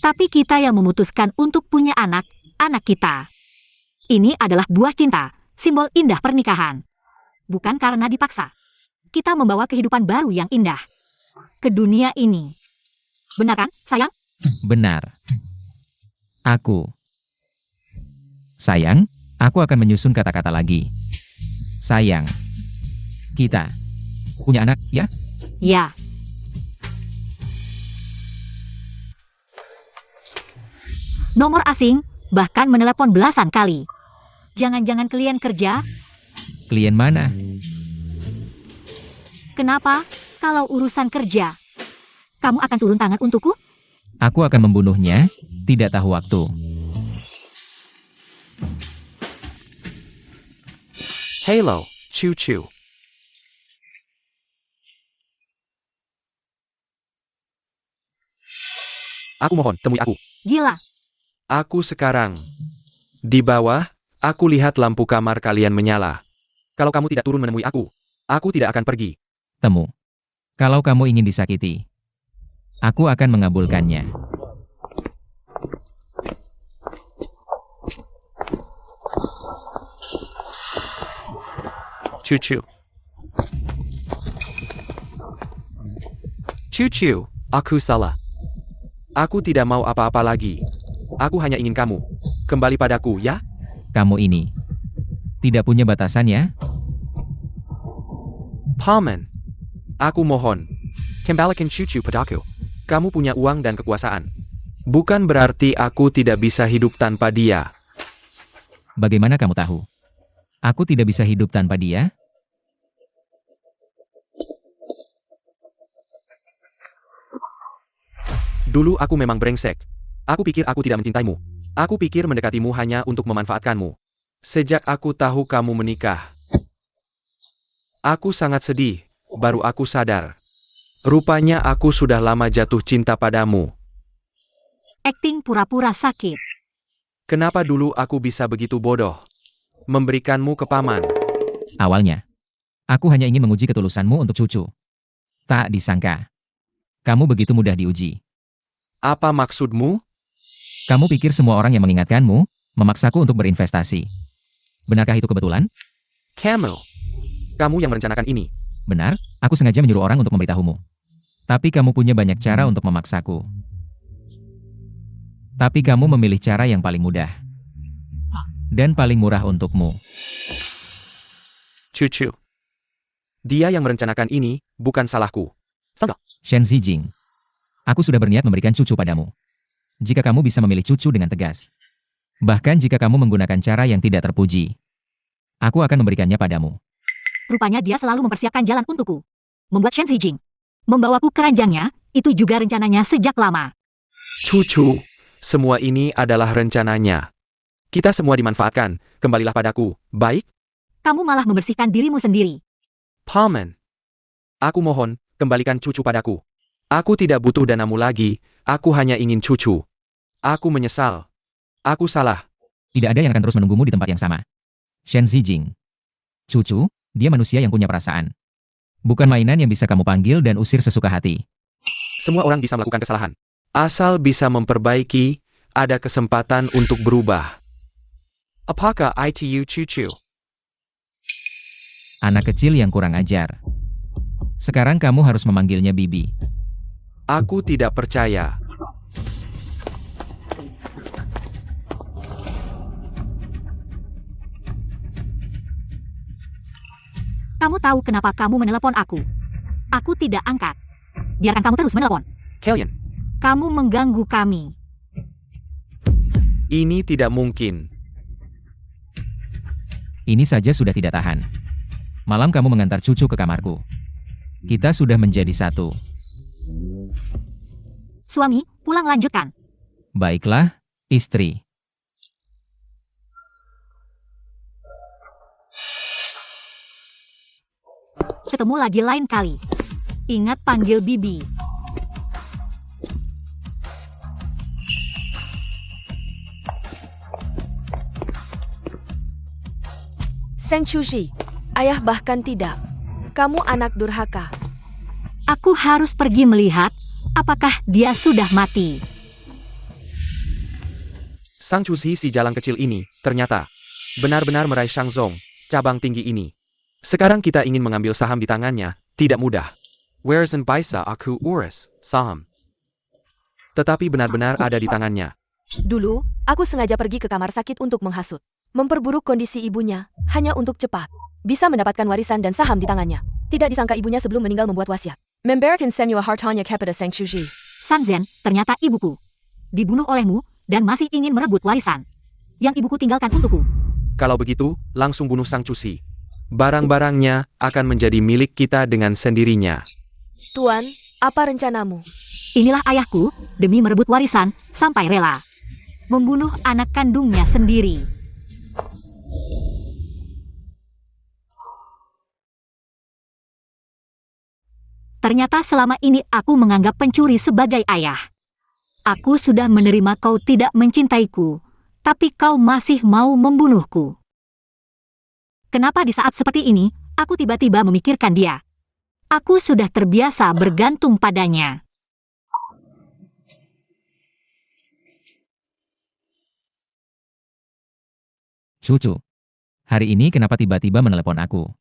Tapi kita yang memutuskan untuk punya anak kita. Ini adalah buah cinta, simbol indah pernikahan. Bukan karena dipaksa. Kita membawa kehidupan baru yang indah ke dunia ini. Benar kan, sayang?
Benar. Sayang, aku akan menyusun kata-kata lagi. Sayang. Kita punya anak, ya?
Ya. Nomor asing, bahkan menelepon belasan kali. Jangan-jangan klien kerja?
Klien mana?
Kenapa? Kalau urusan kerja, kamu akan turun tangan untukku?
Aku akan membunuhnya, tidak tahu waktu.
Halo, Chu-Chu. Aku mohon, temui aku.
Gila,
Aku sekarang. Di bawah, aku lihat lampu kamar kalian menyala. Kalau kamu tidak turun menemui aku tidak akan pergi.
Temu. Kalau kamu ingin disakiti, aku akan mengabulkannya.
Chu-Chu. Chu-Chu, aku salah. Aku tidak mau apa-apa lagi. Aku hanya ingin kamu. Kembali padaku, ya?
Kamu ini tidak punya batasan, ya?
Paman. Aku mohon. Kembalikan Chu-Chu padaku. Kamu punya uang dan kekuasaan. Bukan berarti aku tidak bisa hidup tanpa dia.
Bagaimana kamu tahu? Aku tidak bisa hidup tanpa dia?
Dulu aku memang brengsek. Aku pikir aku tidak mencintaimu. Aku pikir mendekatimu hanya untuk memanfaatkanmu. Sejak aku tahu kamu menikah, aku sangat sedih. Baru aku sadar. Rupanya aku sudah lama jatuh cinta padamu.
akting pura-pura sakit.
Kenapa dulu aku bisa begitu bodoh? Memberikanmu ke paman.
Awalnya, aku hanya ingin menguji ketulusanmu untuk cucu. Tak disangka, kamu begitu mudah diuji.
Apa maksudmu?
Kamu pikir semua orang yang mengingatkanmu, memaksaku untuk berinvestasi. Benarkah itu kebetulan?
Kamu yang merencanakan ini.
Benar, aku sengaja menyuruh orang untuk memberitahumu. Tapi kamu punya banyak cara untuk memaksaku. Tapi kamu memilih cara yang paling mudah. Dan paling murah untukmu.
Cucu. Dia yang merencanakan ini, bukan salahku. Sangka.
Shen Zijing. Aku sudah berniat memberikan cucu padamu. Jika kamu bisa memilih cucu dengan tegas. Bahkan jika kamu menggunakan cara yang tidak terpuji. Aku akan memberikannya padamu.
Rupanya dia selalu mempersiapkan jalan untukku. Membuat Shen Zijing membawaku ke ranjangnya, itu juga rencananya sejak lama.
Cucu. Semua ini adalah rencananya. Kita semua dimanfaatkan. Kembalilah padaku, baik?
Kamu malah membersihkan dirimu sendiri.
Paman. Aku mohon, kembalikan cucu padaku. Aku tidak butuh danamu lagi, aku hanya ingin cucu. Aku menyesal. Aku salah.
Tidak ada yang akan terus menunggumu di tempat yang sama. Shen Zijing. Cucu, dia manusia yang punya perasaan. Bukan mainan yang bisa kamu panggil dan usir sesuka hati.
Semua orang bisa melakukan kesalahan. Asal bisa memperbaiki, ada kesempatan untuk berubah. Apakah itu cucu?
Anak kecil yang kurang ajar. Sekarang kamu harus memanggilnya Bibi.
Aku tidak percaya.
Kamu tahu kenapa kamu menelepon aku? Aku tidak angkat. Biarkan kamu terus menelepon.
Kalian,
Kamu mengganggu kami.
ini tidak mungkin.
Ini saja sudah tidak tahan. Malam kamu mengantar cucu ke kamarku. Kita sudah menjadi satu.
Suami, pulang lanjutkan.
Baiklah, istri.
Ketemu lagi lain kali. Ingat panggil Bibi.
Seng Chuji, ayah bahkan tidak. Kamu anak durhaka.
Aku harus pergi melihat apakah dia sudah mati.
Sang Chuzi si jalang kecil ini, ternyata, benar-benar meraih Shangzong, cabang tinggi ini. Sekarang kita ingin mengambil saham di tangannya, tidak mudah. Where's and Baisa aku urus, saham. Tetapi benar-benar ada di tangannya.
Dulu, aku sengaja pergi ke kamar sakit untuk menghasut. Memperburuk kondisi ibunya, hanya untuk cepat bisa mendapatkan warisan dan saham di tangannya. Tidak disangka ibunya sebelum meninggal membuat wasiat. Memberikan semua hartanya kepada Sang Chuji.
Sang Zhen, ternyata ibuku dibunuh olehmu dan masih ingin merebut warisan yang ibuku tinggalkan untukku.
Kalau begitu, langsung bunuh Sang Chuzi. Barang-barangnya akan menjadi milik kita dengan sendirinya.
Tuan, apa rencanamu?
Inilah ayahku, demi merebut warisan, sampai rela membunuh anak kandungnya sendiri. Ternyata selama ini aku menganggap pencuri sebagai ayah. Aku sudah menerima kau tidak mencintaiku, tapi kau masih mau membunuhku. Kenapa di saat seperti ini, aku tiba-tiba memikirkan dia? Aku sudah terbiasa bergantung padanya.
Cucu. Hari ini kenapa tiba-tiba menelepon aku?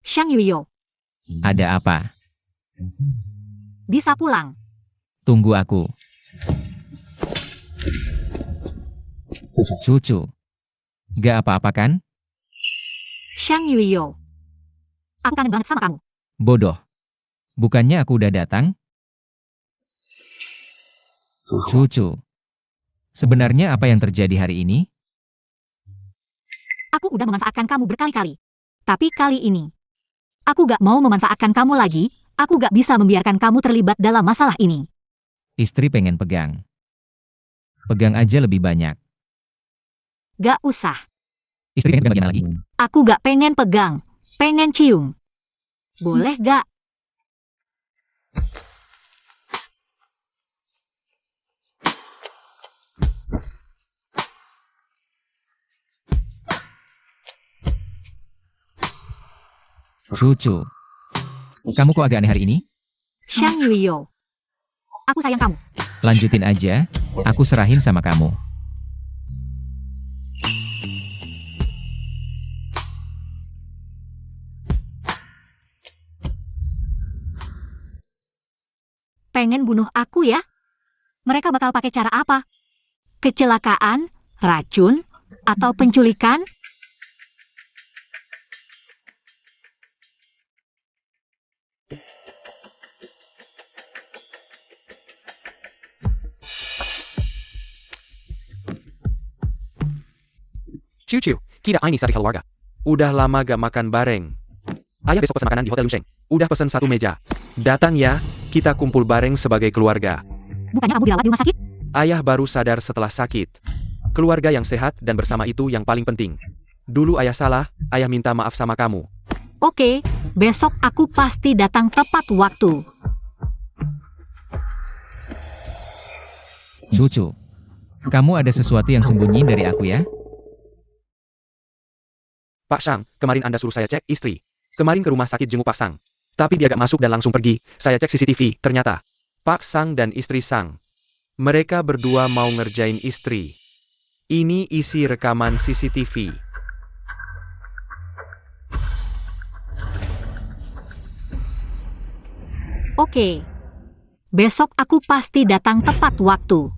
Xiang Yuyo,
Ada apa?
bisa pulang.
Tunggu aku. Cucu. Gak apa-apa kan?
Xiang Yuyo, aku kangen banget sama kamu.
Bodoh. Bukannya aku udah datang? Cucu. Sebenarnya apa yang terjadi hari ini?
Aku udah memanfaatkan kamu berkali-kali. Tapi kali ini, aku gak mau memanfaatkan kamu lagi, aku gak bisa membiarkan kamu terlibat dalam masalah ini.
Istri pengen pegang. Pegang aja lebih banyak.
Gak usah.
Istri pengen pegang bagian lagi.
Aku gak pengen pegang, pengen cium. Boleh gak?
Cucu. Kamu kok agak aneh hari ini?
Xiang Yuyo, aku sayang kamu.
Lanjutin aja, aku serahin sama kamu.
Pengen bunuh aku ya? Mereka bakal pakai cara apa? Kecelakaan, racun, atau penculikan?
Cucu, kita ini satu keluarga. Udah lama gak makan bareng. Ayah besok pesan makanan di Hotel Luncheng. Udah pesan satu meja. Datang ya, kita kumpul bareng sebagai keluarga.
Bukannya kamu dirawat di rumah sakit?
Ayah baru sadar setelah sakit. Keluarga yang sehat dan bersama itu yang paling penting. Dulu ayah salah, ayah minta maaf sama kamu.
Oke, besok aku pasti datang tepat waktu.
Cucu. Kamu ada sesuatu yang sembunyi dari aku ya?
Pak Shang, kemarin Anda suruh saya cek istri. Kemarin ke rumah sakit jenguk Pak Sang. Tapi dia gak masuk dan langsung pergi. Saya cek CCTV, ternyata Pak Sang dan istri Sang. Mereka berdua mau ngerjain istri. Ini isi rekaman CCTV.
Oke. Besok aku pasti datang tepat waktu.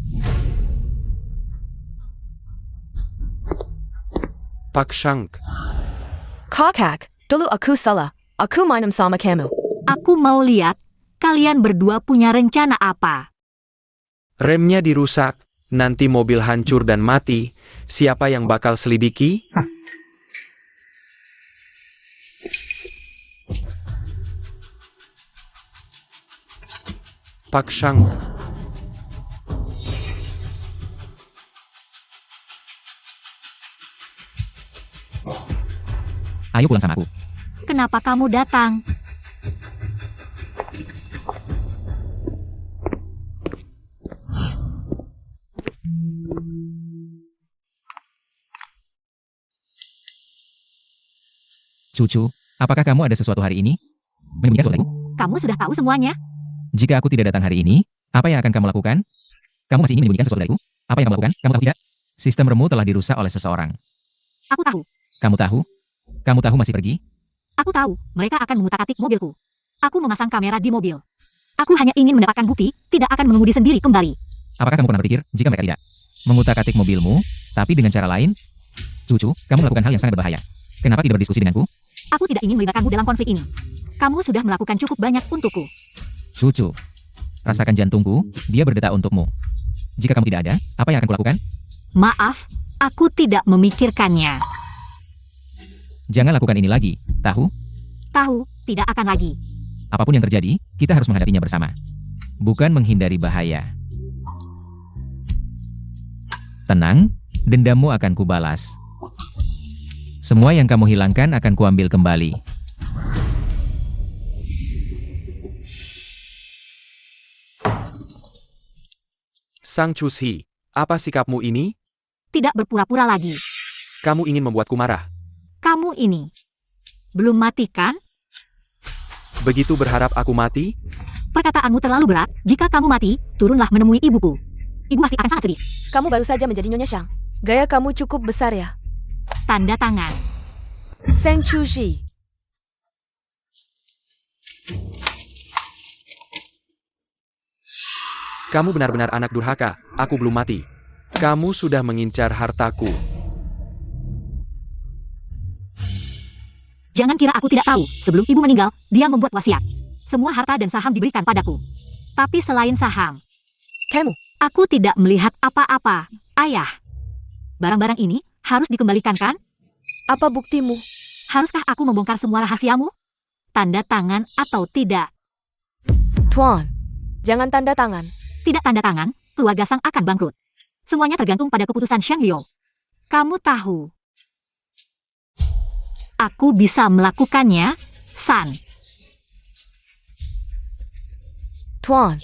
Pak Shang,
Kakak, dulu aku salah. Aku mainem sama kamu.
Aku mau lihat, kalian berdua punya rencana apa?
remnya dirusak, nanti mobil hancur dan mati. Siapa yang bakal selidiki? Pak Shang.
Ayo pulang sama aku.
Kenapa kamu datang?
Cucu, apakah kamu ada sesuatu hari ini? Menyembunyikan sesuatu lagi?
Kamu sudah tahu semuanya?
Jika aku tidak datang hari ini, apa yang akan kamu lakukan? Kamu masih ingin menyembunyikan sesuatu dariku? Apa yang kamu lakukan? Kamu tahu tidak? Sistem remu telah dirusak oleh seseorang.
Aku tahu.
Kamu tahu? Kamu tahu masih pergi?
Aku tahu, mereka akan mengutak-atik mobilku. Aku memasang kamera di mobil. Aku hanya ingin mendapatkan bukti, tidak akan mengemudi sendiri kembali.
Apakah kamu pernah berpikir jika mereka tidak mengutak-atik mobilmu, tapi dengan cara lain? Cucu, kamu melakukan hal yang sangat berbahaya. Kenapa tidak berdiskusi denganku?
Aku tidak ingin melibatkanmu dalam konflik ini. Kamu sudah melakukan cukup banyak untukku.
Cucu, rasakan jantungku, dia berdetak untukmu. Jika kamu tidak ada, apa yang akan kulakukan?
Maaf, aku tidak memikirkannya.
Jangan lakukan ini lagi, tahu?
Tahu, tidak akan lagi.
Apapun yang terjadi, kita harus menghadapinya bersama. Bukan menghindari bahaya. Tenang, dendammu akan kubalas. Semua yang kamu hilangkan akan kuambil kembali.
Sang Chushi, apa sikapmu ini?
Tidak berpura-pura lagi.
Kamu ingin membuatku marah.
Kamu ini. Belum mati kan?
Begitu berharap aku mati?
Perkataanmu terlalu berat. Jika kamu mati, turunlah menemui ibuku. Ibu pasti akan sangat sedih.
Kamu baru saja menjadi Nyonya Shang. Gaya kamu cukup besar ya.
Tanda tangan.
Seng Chuji.
Kamu benar-benar anak durhaka, aku belum mati. Kamu sudah mengincar hartaku.
Jangan kira aku tidak tahu. Sebelum ibu meninggal, dia membuat wasiat. Semua harta dan saham diberikan padaku. Tapi selain saham,
Kamu.
aku tidak melihat apa-apa. Ayah, barang-barang ini harus dikembalikan kan?
Apa buktimu?
Haruskah aku membongkar semua rahasiamu? Tanda tangan atau tidak?
Tuan. Jangan tanda tangan.
Tidak tanda tangan, keluarga Sang akan bangkrut. Semuanya tergantung pada keputusan Shang Yuo. Kamu tahu. Aku bisa melakukannya, San.
Tuan.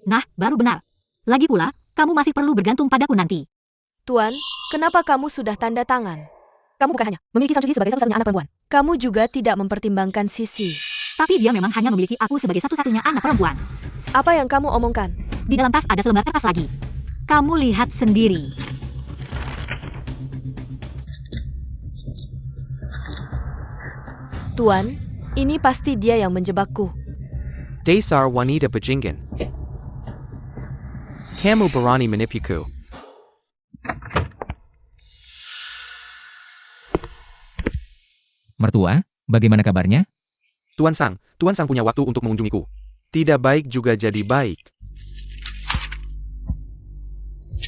Nah, baru benar. Lagi pula, kamu masih perlu bergantung padaku nanti.
Tuan, kenapa kamu sudah tanda tangan? Kamu bukan hanya memiliki Sang Chuji sebagai satu-satunya anak perempuan. Kamu juga tidak mempertimbangkan Sisi.
Tapi dia memang hanya memiliki aku sebagai satu-satunya anak perempuan.
Apa yang kamu omongkan?
Di dalam tas ada selembar kertas lagi. Kamu lihat sendiri.
Tuan, ini pasti dia yang menjebakku.
Dasar wanita bajingan. Kamu berani menipuku.
Mertua, bagaimana kabarnya?
Tuan Sang punya waktu untuk mengunjungiku. Tidak baik juga jadi baik.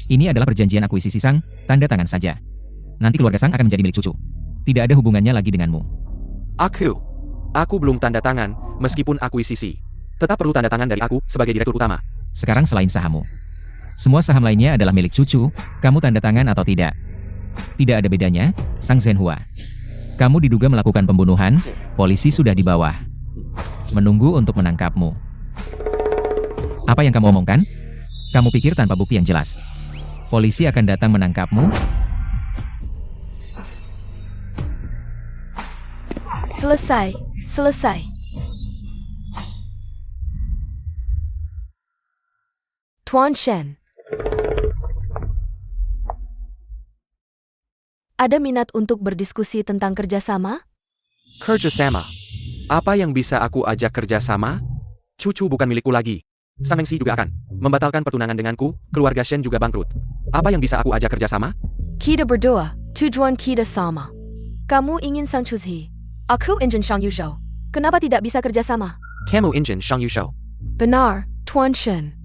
Ini adalah perjanjian akuisisi Sang, tanda tangan saja. Nanti keluarga Sang akan menjadi milik cucu. Tidak ada hubungannya lagi denganmu.
Aku belum tanda tangan, meskipun akuisisi. Tetap perlu tanda tangan dari aku sebagai direktur utama.
Sekarang selain sahammu. Semua saham lainnya adalah milik cucu, kamu tanda tangan atau tidak. Tidak ada bedanya, Sang Zhenhua. Kamu diduga melakukan pembunuhan, polisi sudah di bawah. Menunggu untuk menangkapmu. Apa yang kamu omongkan? Kamu pikir tanpa bukti yang jelas, polisi akan datang menangkapmu?
Selesai. Tuan Shen. Ada minat untuk berdiskusi tentang kerjasama?
Kerjasama. Apa yang bisa aku ajak kerjasama? Cucu bukan milikku lagi. Sang Mengsi juga akan membatalkan pertunangan denganku, keluarga Shen juga bangkrut. Apa yang bisa aku ajak kerjasama?
Kita berdua, tujuan kita sama. Kamu ingin Sang Chuzi. Aku ingin Shang Yuzhou. Kenapa tidak bisa kerjasama?
Kamu ingin Shang Yuzhou.
Benar, Tuan Shen.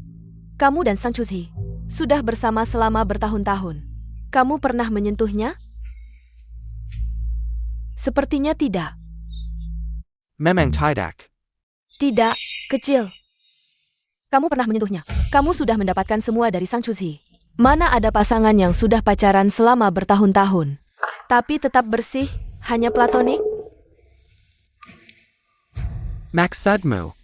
Kamu dan Sang Chuzi sudah bersama selama bertahun-tahun. Kamu pernah menyentuhnya? Sepertinya tidak.
Memang tidak.
Tidak, kecil. Kamu pernah menyentuhnya. Kamu sudah mendapatkan semua dari Sang Chuzi. Mana ada pasangan yang sudah pacaran selama bertahun-tahun, tapi tetap bersih, hanya platonik?
Maksudmu?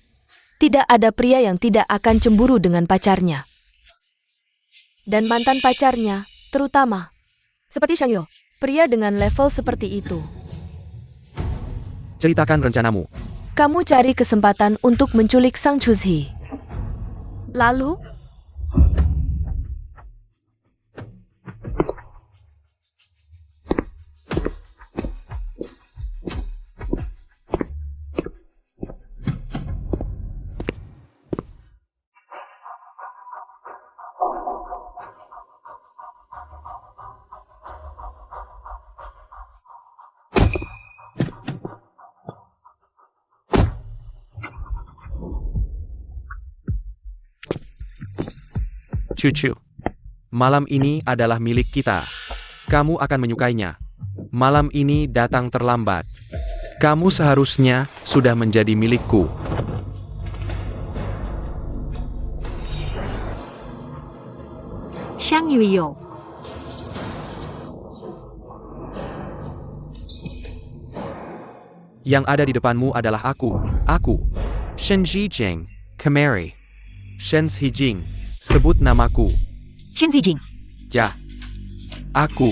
Tidak ada pria yang tidak akan cemburu dengan pacarnya. Dan mantan pacarnya, terutama. Seperti Shang Yu, pria dengan level seperti itu.
Ceritakan rencanamu.
Kamu cari kesempatan untuk menculik Sang Chuzhi. Lalu,
Cucu. Malam ini adalah milik kita. Kamu akan menyukainya. Malam ini datang terlambat. Kamu seharusnya sudah menjadi milikku.
Shang Yuyo.
Yang ada di depanmu adalah aku. Aku. Shen Zijing. Kemari. Shen Zijing. Sebut namaku.
Shen Zijing,
Ya. Aku.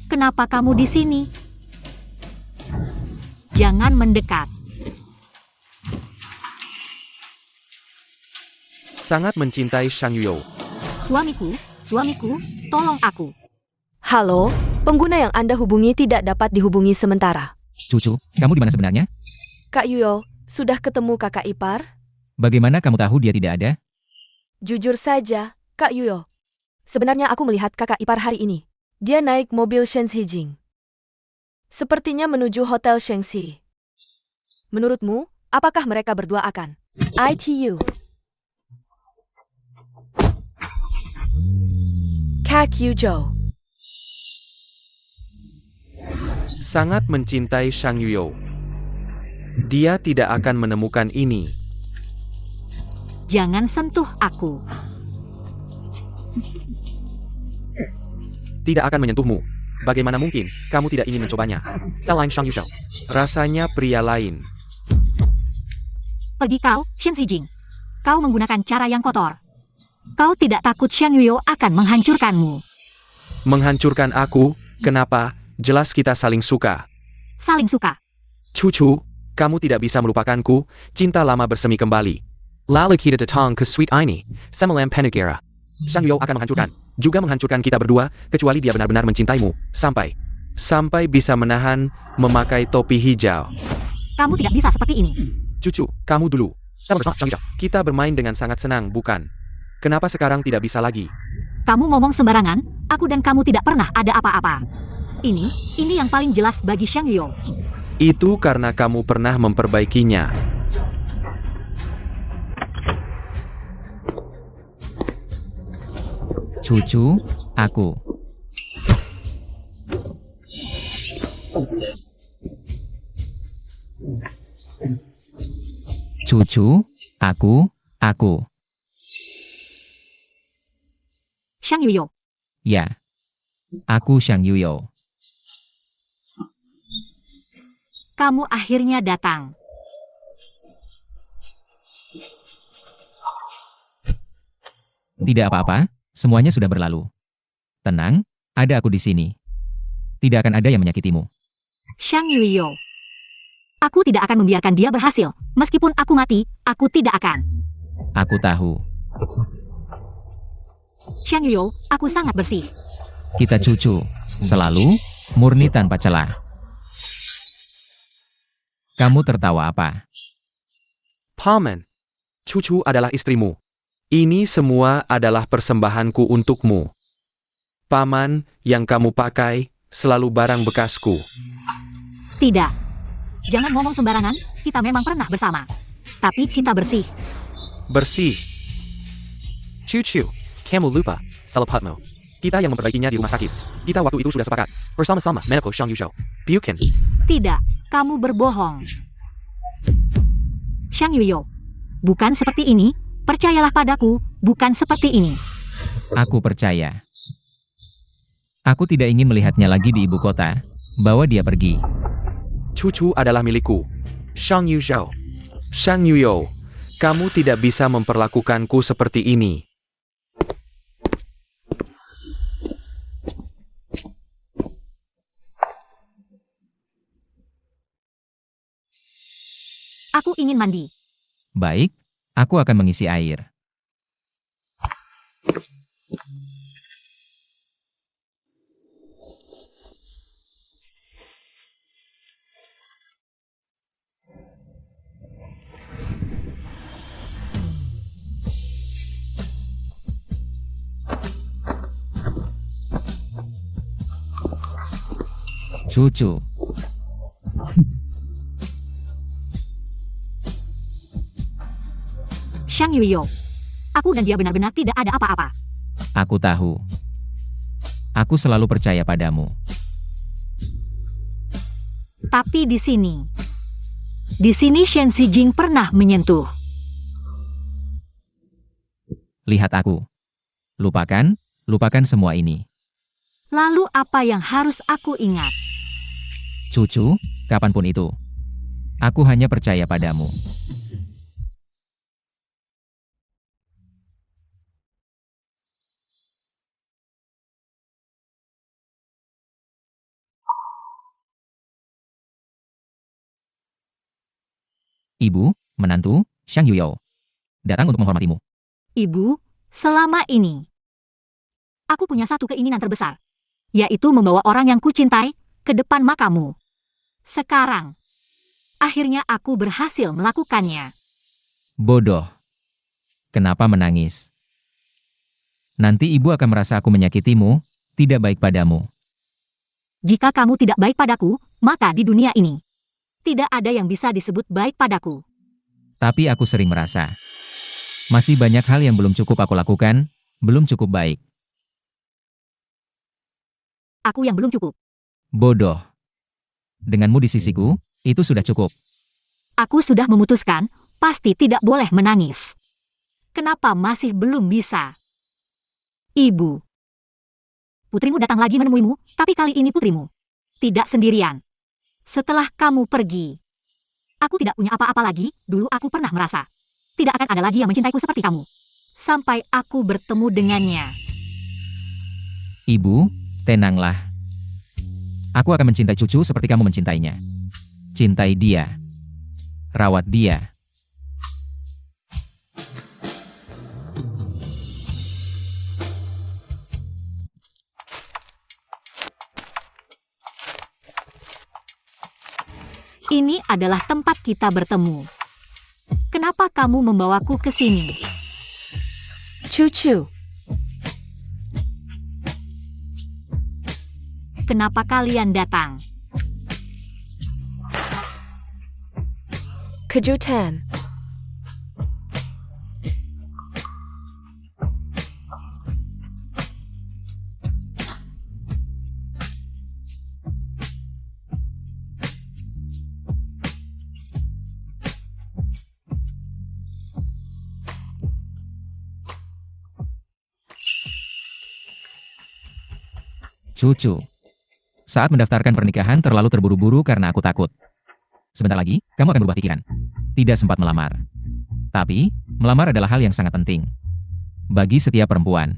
kenapa kamu di sini? Jangan mendekat.
Sangat mencintai Shang Yuyo.
Suamiku, tolong aku.
halo, pengguna yang Anda hubungi tidak dapat dihubungi sementara.
Cucu, kamu di mana sebenarnya?
Kak Yuyo, sudah ketemu kakak ipar?
Bagaimana kamu tahu dia tidak ada?
Jujur saja, Kak Yuyo. Sebenarnya aku melihat kakak ipar hari ini. Dia naik mobil Shen Zijing. Sepertinya menuju Hotel Shengxi. Menurutmu, apakah mereka berdua akan ITU? Kak Yujo.
Sangat mencintai Shang Yuyo. Dia tidak akan menemukan ini.
Jangan sentuh aku.
Tidak akan menyentuhmu. Bagaimana mungkin kamu tidak ingin mencobanya? Selain Shang Yuyo. Rasanya pria lain.
Pergi kau, Shen Zijing. Kau menggunakan cara yang kotor. Kau tidak takut Shang Yuyo akan menghancurkanmu.
Menghancurkan aku? Kenapa? Jelas kita saling suka.
Saling suka.
Cucu, kamu tidak bisa melupakanku. Cinta lama bersemi kembali. Lalu kita datang ke suite ini. Semalam Penegara. Shang Yuyo akan menghancurkan. Juga menghancurkan kita berdua, kecuali dia benar-benar mencintaimu. Sampai bisa menahan, memakai topi hijau.
Kamu tidak bisa seperti ini.
Cucu, kamu dulu. Kita bermain dengan sangat senang, bukan? Kenapa sekarang tidak bisa lagi?
Kamu ngomong sembarangan, aku dan kamu tidak pernah ada apa-apa. Ini yang paling jelas bagi Shang Yuyo.
Itu karena kamu pernah memperbaikinya.
Cucu, aku. Cucu, aku.
Shang Yuyo.
Ya. Aku Shang Yuyo.
Kamu akhirnya datang.
Tidak apa-apa, semuanya sudah berlalu. Tenang, ada aku di sini. Tidak akan ada yang menyakitimu.
Shang Yuyo. Aku tidak akan membiarkan dia berhasil. Meskipun aku mati, aku tidak akan.
Aku tahu.
Shang Yuyo, aku sangat bersih.
Kita cucu, selalu, murni tanpa celah. Kamu tertawa apa?
Paman, Cucu adalah istrimu. Ini semua adalah persembahanku untukmu. Paman, yang kamu pakai, selalu barang bekasku.
Tidak. Jangan ngomong sembarangan, kita memang pernah bersama. Tapi kita bersih.
Bersih. Cucu, kamu lupa, Salapatmo. Kita yang memperbaikinya di rumah sakit. Kita waktu itu sudah sepakat. Bersama-sama, Meneko Shang Yuyo. Bukan.
Tidak, kamu berbohong. Shang Yuyo. Bukan seperti ini, percayalah padaku, bukan seperti ini.
Aku percaya. Aku tidak ingin melihatnya lagi di ibu kota. Bawa dia pergi.
Cucu adalah milikku. Shang Yuyo. Shang Yuyo, kamu tidak bisa memperlakukanku seperti ini.
Aku ingin mandi.
Baik, aku akan mengisi air. Cucu,
Shang Yuyo. Aku dan dia benar-benar tidak ada apa-apa.
aku tahu. Aku selalu percaya padamu.
Tapi di sini Shen Xijing pernah menyentuh.
Lihat aku. Lupakan semua ini.
Lalu apa yang harus aku ingat?
Cucu, kapanpun itu. Aku hanya percaya padamu. Ibu, menantu, Shang Yuyo. Datang untuk menghormatimu.
Ibu, selama ini aku punya satu keinginan terbesar, yaitu membawa orang yang kucintai ke depan makamu. Sekarang, akhirnya aku berhasil melakukannya.
Bodoh. Kenapa menangis? Nanti ibu akan merasa aku menyakitimu, tidak baik padamu.
Jika kamu tidak baik padaku, maka di dunia ini tidak ada yang bisa disebut baik padaku.
Tapi aku sering merasa, masih banyak hal yang belum cukup aku lakukan, belum cukup baik.
Aku yang belum cukup.
Bodoh. Denganmu di sisiku, itu sudah cukup.
Aku sudah memutuskan, pasti tidak boleh menangis. Kenapa masih belum bisa? Ibu. Putrimu datang lagi menemuimu, tapi kali ini putrimu tidak sendirian. Setelah kamu pergi, aku tidak punya apa-apa lagi. Dulu aku pernah merasa tidak akan ada lagi yang mencintaiku seperti kamu. Sampai aku bertemu dengannya.
Ibu, tenanglah. Aku akan mencintai cucu seperti kamu mencintainya. Cintai dia. Rawat dia.
Ini adalah tempat kita bertemu. Kenapa kamu membawaku ke sini?
Cucu,
Kenapa kalian datang?
kejutan.
Cucu. Saat mendaftarkan pernikahan terlalu terburu-buru karena aku takut. Sebentar lagi, kamu akan berubah pikiran. Tidak sempat melamar. Tapi, melamar adalah hal yang sangat penting. Bagi setiap perempuan.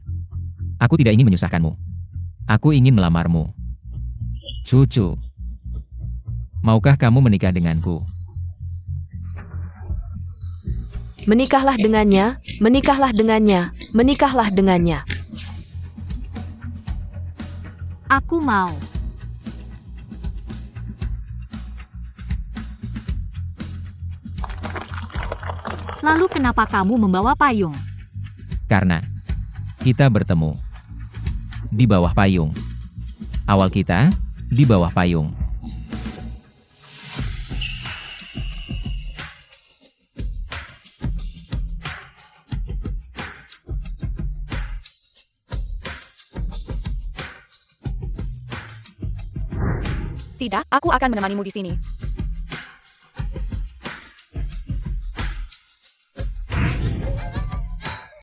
Aku tidak ingin menyusahkanmu. Aku ingin melamarmu. Cucu. Maukah kamu menikah denganku?
Menikahlah dengannya, menikahlah dengannya, menikahlah dengannya.
Aku mau. Lalu kenapa kamu membawa payung?
Karena kita bertemu di bawah payung. Awal kita di bawah payung.
Tidak, aku akan menemanimu di sini.